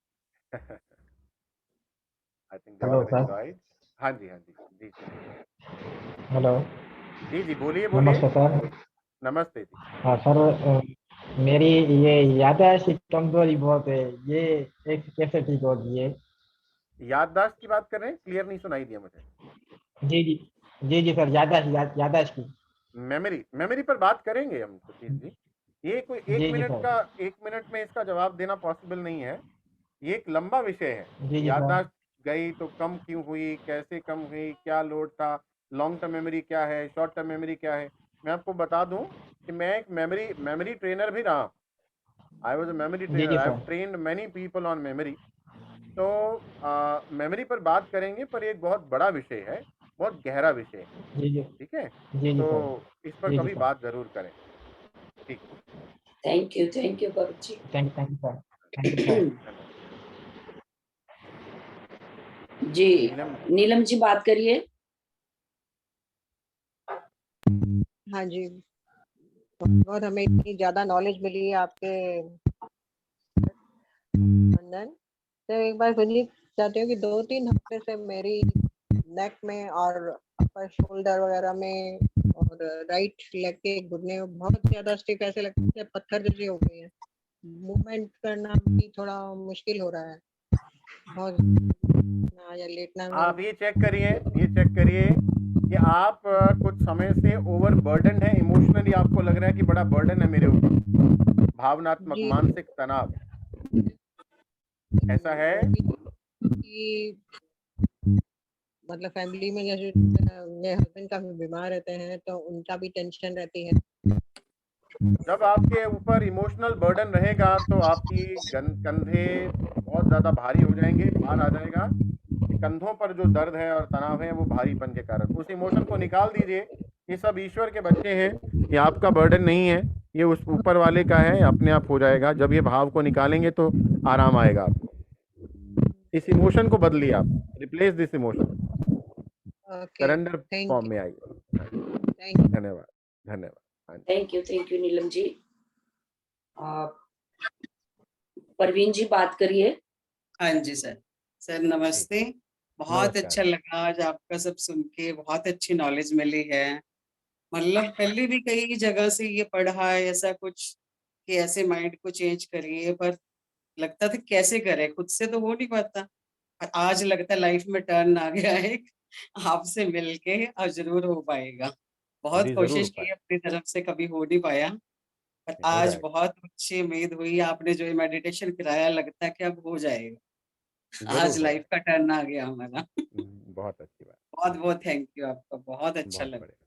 I think they hello all sir. Enjoyed. हाँ जी, हाँ जी, जी हेलो, जी जी, बोलिए बोलिए। नमस्ते सर। नमस्ते जी। हाँ सर, मेरी ये याददाश्त की कमजोरी बहुत है, ये एक कैसे ठीक होगी ये? याददाश्त की बात कर रहे हैं? क्लियर नहीं सुनाई दिया मुझे। जी जी, जी जी सर, याददाश्त की। मेमोरी, मेमोरी पर बात करेंगे हम सतीश जी। ये कोई जी जी सर। 1 मिनट में इसका जवाब देना पॉसिबल नहीं है। ये एक लंबा विषय है। जी जी सर। याददाश्त गई तो कम क्यों हुई, कैसे कम हुई, क्या लोड था, लॉन्ग टर्म मेमोरी क्या है, शॉर्ट टर्म मेमोरी क्या है। मैं आपको बता दूं कि मैं एक मेमोरी ट्रेनर भी रहा। आई वॉज अ मेमोरी जी ट्रेनर, जी I have sir. Trained many people on memory. तो मेमोरी पर बात करेंगे, पर एक बहुत बड़ा विषय है, बहुत गहरा विषय है। जी जी, ठीक है, जी जी तो सर। इस पर जी जी कभी सर। बात जरूर करें। ठीक, thank you Gaurav ji. Thank you sir, thank you sir. धन्यवाद। जी, नीलम, नीलम जी बात करिए। हाँ जी, बहुत हमें इतनी ज्यादा नॉलेज मिली है आपके अंदर। तो एक बार खुद चाहती हूँ कि 2-3 हफ्ते से मेरी नेक में और अपर शोल्डर वगैरह में और राइट लेग के घुटने में बहुत ज्यादा स्टिफ ऐसे लगता है पत्थर जैसे हो गए हैं। मूवमेंट करना भी थोड़ा मुश्किल हो रहा है, बहुत ना या लेटना में। आप ये चेक करिए कि आप कुछ समय से ओवर बर्डन है इमोशनली। आपको लग रहा है कि बड़ा बर्डन है मेरे ऊपर, भावनात्मक जी मानसिक तनाव, ऐसा है? कि मतलब फैमिली में जैसे मेरे हस्बैंड काफी बीमार रहते हैं तो उनका भी टेंशन रहती है। जब आपके ऊपर इमोशनल बर्डन रहेगा तो आपकी कंधे बहुत ज्यादा भारी हो जाएंगे, भार आ जाएगा। कि कंधों पर जो दर्द है और तनाव है वो भारीपन के कारण, उस इमोशन को निकाल दीजिए। ये सब ईश्वर के बच्चे हैं, ये आपका बर्डन नहीं है, ये उस ऊपर वाले का है, अपने आप हो जाएगा। जब ये भाव को निकालेंगे तो आराम आएगा आपको। इस इमोशन को बदलिए, आप replace this emotion, okay, surrender thank form you, में आइए। Thank you. धन्यवाद, धन्यवाद। हाँ जी। Thank you Neelam ji. परवीन जी बात करिए। हाँ जी सर। सर नमस्ते। बहुत नमस्कार। अच्छा लगा आज आपका सब सुन के, बहुत अच्छी नॉलेज मिली है। मतलब पहले भी कई जगह से ये पढ़ा है ऐसा कुछ कि ऐसे माइंड को चेंज करिए, पर लगता था कैसे करें, खुद से तो हो नहीं पाता। पर आज लगता है लाइफ में टर्न आ गया है आपसे मिलके, और जरूर हो पाएगा। बहुत जी जरूर हो कोशिश की पाए, अपनी तरफ से, कभी हो नहीं पाया, पर हो आज जाएगा, बहुत अच्छी उम्मीद हुई। आपने जो ये मेडिटेशन कराया, लगता है कि अब हो जाएगा। जरूर आज हो लाइफ जाएगा। का टर्न आ गया हमारा बहुत अच्छी बात। बहुत बहुत थैंक यू आपका, बहुत अच्छा बहुत लगा। बढ़िया,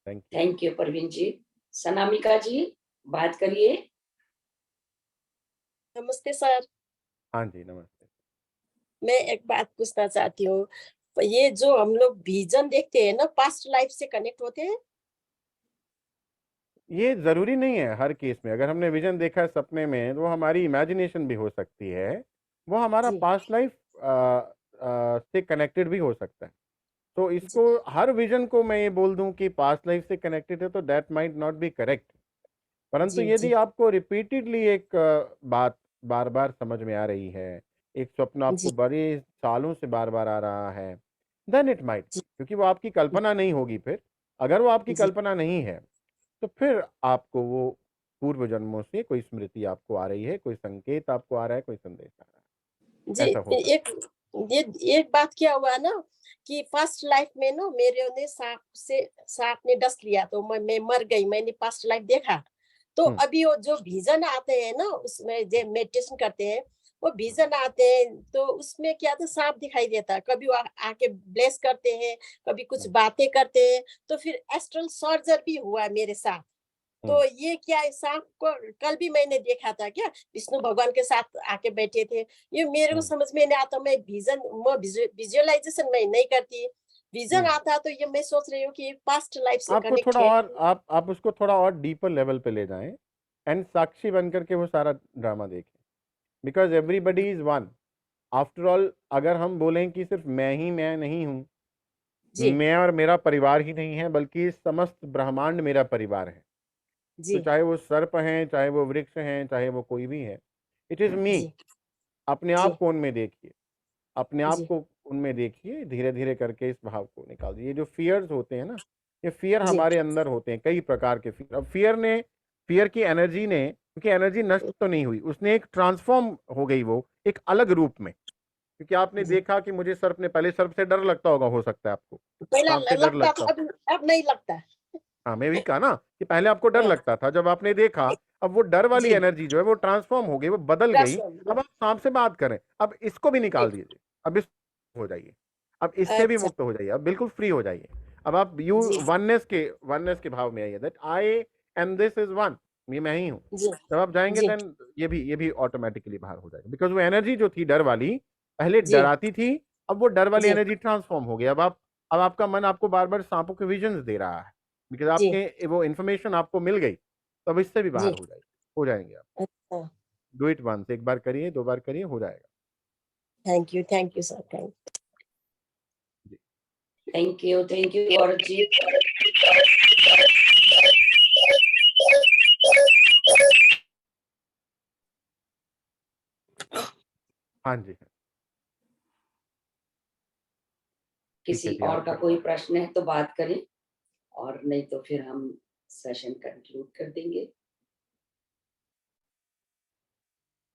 thank you. Thank you Parveen ji. Sanamika ji बात करिए। नमस्ते सर। हाँ जी, नमस्ते। मैं एक बात पूछना चाहती हूँ, ये जो हम लोग विजन देखते हैं ना, पास्ट लाइफ से कनेक्ट होते हैं? ये जरूरी नहीं है हर केस में। अगर हमने विजन देखा है सपने में, तो वो हमारी इमेजिनेशन भी हो सकती है, वो हमारा जी पास्ट लाइफ से कनेक्टेड भी हो सकता है। तो जी इसको, हर विजन को मैं ये बोल दूं कि पास्ट लाइफ से कनेक्टेड है, तो that might not be correct. परंतु जी यदि जी आपको रिपीटेडली एक बात बार बार समझ में आ रही है, एक स्वप्न आपको जी बड़े सालों से बार बार आ रहा है, देन इट माइट, जी क्योंकि वो आपकी कल्पना नहीं होगी। फिर अगर वो आपकी जी कल्पना नहीं है, तो फिर आपको वो पूर्व जन्मों से कोई स्मृति आपको आ रही है, कोई संकेत आपको आ रहा है, कोई संदेश आ रहा जी। है, ऐसा हो सकता एक ये एक बात क्या हुआ ना कि फर्स्ट लाइफ में ना मेरे ने सांप ने डस लिया तो मैं मर गई, मैंने पास्ट लाइफ देखा। तो है। अभी वो जो विजन आते हैं ना, उसमें जो मेडिटेशन करते हैं, वो विजन आते हैं तो उसमें क्या था, सांप दिखाई देता है, कभी वो आके ब्लेस करते हैं, कभी कुछ बातें करते हैं। तो फिर एस्ट्रल सर्जर भी हुआ मेरे साथ। तो ये क्या है, सांप को कल भी मैंने देखा था, क्या विष्णु भगवान के साथ आके बैठे थे। ये मेरे को समझ में नहीं आता। मैं विजुअलाइजेशन मैं नहीं करती, विजन आता तो ये मैं सोच रही हूँ कि पास्ट लाइफ से आपको कनेक्ट थोड़ा है। और, आप उसको थोड़ा और डीपर लेवल पे ले जाएं, एंड साक्षी बन करके वो सारा ड्रामा देखें। Because everybody is one. After all अगर हम बोलें कि सिर्फ मैं नहीं हूँ, जी मैं और मेरा परिवार ही नहीं है, बल्कि समस्त ब्रह्मांड मेरा परिवार है। तो जी चाहे वो सर्प हैं, चाहे वो वृक्ष हैं, चाहे वो कोई भी है, इट इज मी। जी अपने जी आप को उनमें देखिए, अपने आप जी को उनमें देखिए, धीरे धीरे करके इस भाव को निकाल दीजिए। ये जो फियर्स होते हैं ना, ये फियर जी हमारे अंदर होते हैं, कई प्रकार के फियर। अब फियर की एनर्जी ने, क्योंकि एनर्जी नष्ट तो नहीं हुई, उसने एक ट्रांसफॉर्म हो गई वो एक अलग रूप में। क्योंकि आपने जी देखा कि मुझे सर्प ने, पहले सर्प से डर लगता होगा, हो सकता है आपको पहला सांप से डर लगता लगता था, हो। अब नहीं लगता। हाँ, मैं भी कहा ना कि पहले आपको डर हाँ, लगता था, जब आपने देखा अब वो डर वाली जी एनर्जी जो है वो ट्रांसफॉर्म हो गई, वो बदल गई। ट्रांसफॉर्म अब आप सांप से बात करें, अब इसको भी निकाल जी दीजिए, अब इस हो जाइए, अब इससे भी अच्छा मुक्त हो जाइए, अब बिल्कुल फ्री हो जाइए। अब आप यू जी वननेस के भाव में आइए, that I am this is one, ये मैं ही हूँ। जी जब आप जाएंगे जी देन ये भी ऑटोमेटिकली बाहर हो जाएगा। बिकॉज वो एनर्जी जो थी डर वाली, पहले जी डराती थी, अब वो डर वाली जी एनर्जी ट्रांसफॉर्म हो गई। अब आपका मन आपको बार बार सांपों के विजन्स दे रहा है, बिकॉज जी आपके वो इन्फॉर्मेशन आपको मिल गई। तो अब इससे भी बाहर जी हो जाएंगे आप। अच्छा डू इट वंस, एक बार करिए, 2 बार करिए, हो जाएगा। Thank you sir, thank thank you Gaurav ji. हाँ जी, ठीक किसी है जी, और आप का करें। कोई प्रश्न है तो बात करें, और नहीं तो फिर हम सेशन कंक्लूड कर देंगे।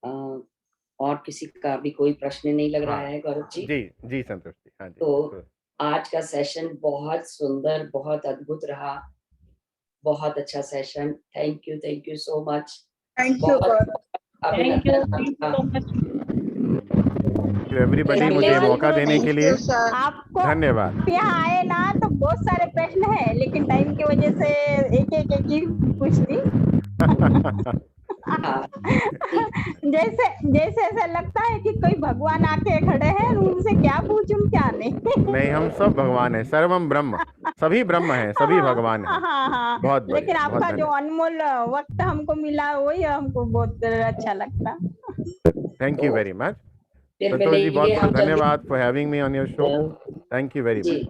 अ, और किसी का भी कोई प्रश्न नहीं लग रहा हाँ है गौरव जी? जी संतोष जी, हाँ जी। तो आज का सेशन बहुत सुंदर, बहुत अद्भुत रहा, बहुत अच्छा session. Thank you so much. Thank you बहुत गॉड, थैंक यू अभिनंदन आपका। So much. एवरीबडी, फिर मुझे मिलेंगे। मौका देने के लिए आपको धन्यवाद। यहाँ आए ना तो बहुत सारे प्रश्न है, लेकिन टाइम की वजह से एक एक ही पूछती। हाँ, जैसे जैसे ऐसा लगता है कि कोई भगवान आके खड़े हैं, उनसे क्या पूछूं क्या नहीं। नहीं, हम सब भगवान हैं, सर्वम ब्रह्म, सभी ब्रह्म हैं, सभी भगवान हैं। हाँ, बहुत लेकिन बढ़िया, बहुत आपका जो धन्यवाद। अनमोल वक्त हमको मिला वही हमको बहुत अच्छा लगता। थैंक यू वेरी मच फिर संतोष जी, बहुत मिलेंगे बहुत हम जल्दी। धन्यवाद for having me on your show. Thank you very जी, मच।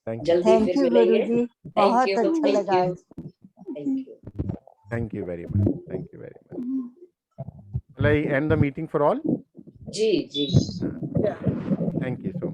थैंक यू, जल्दी फिर मिलेंगे। बहुत अच्छा लगा। Thank you very much, thank you very much. Shall I end the meeting for all? जी Thank you so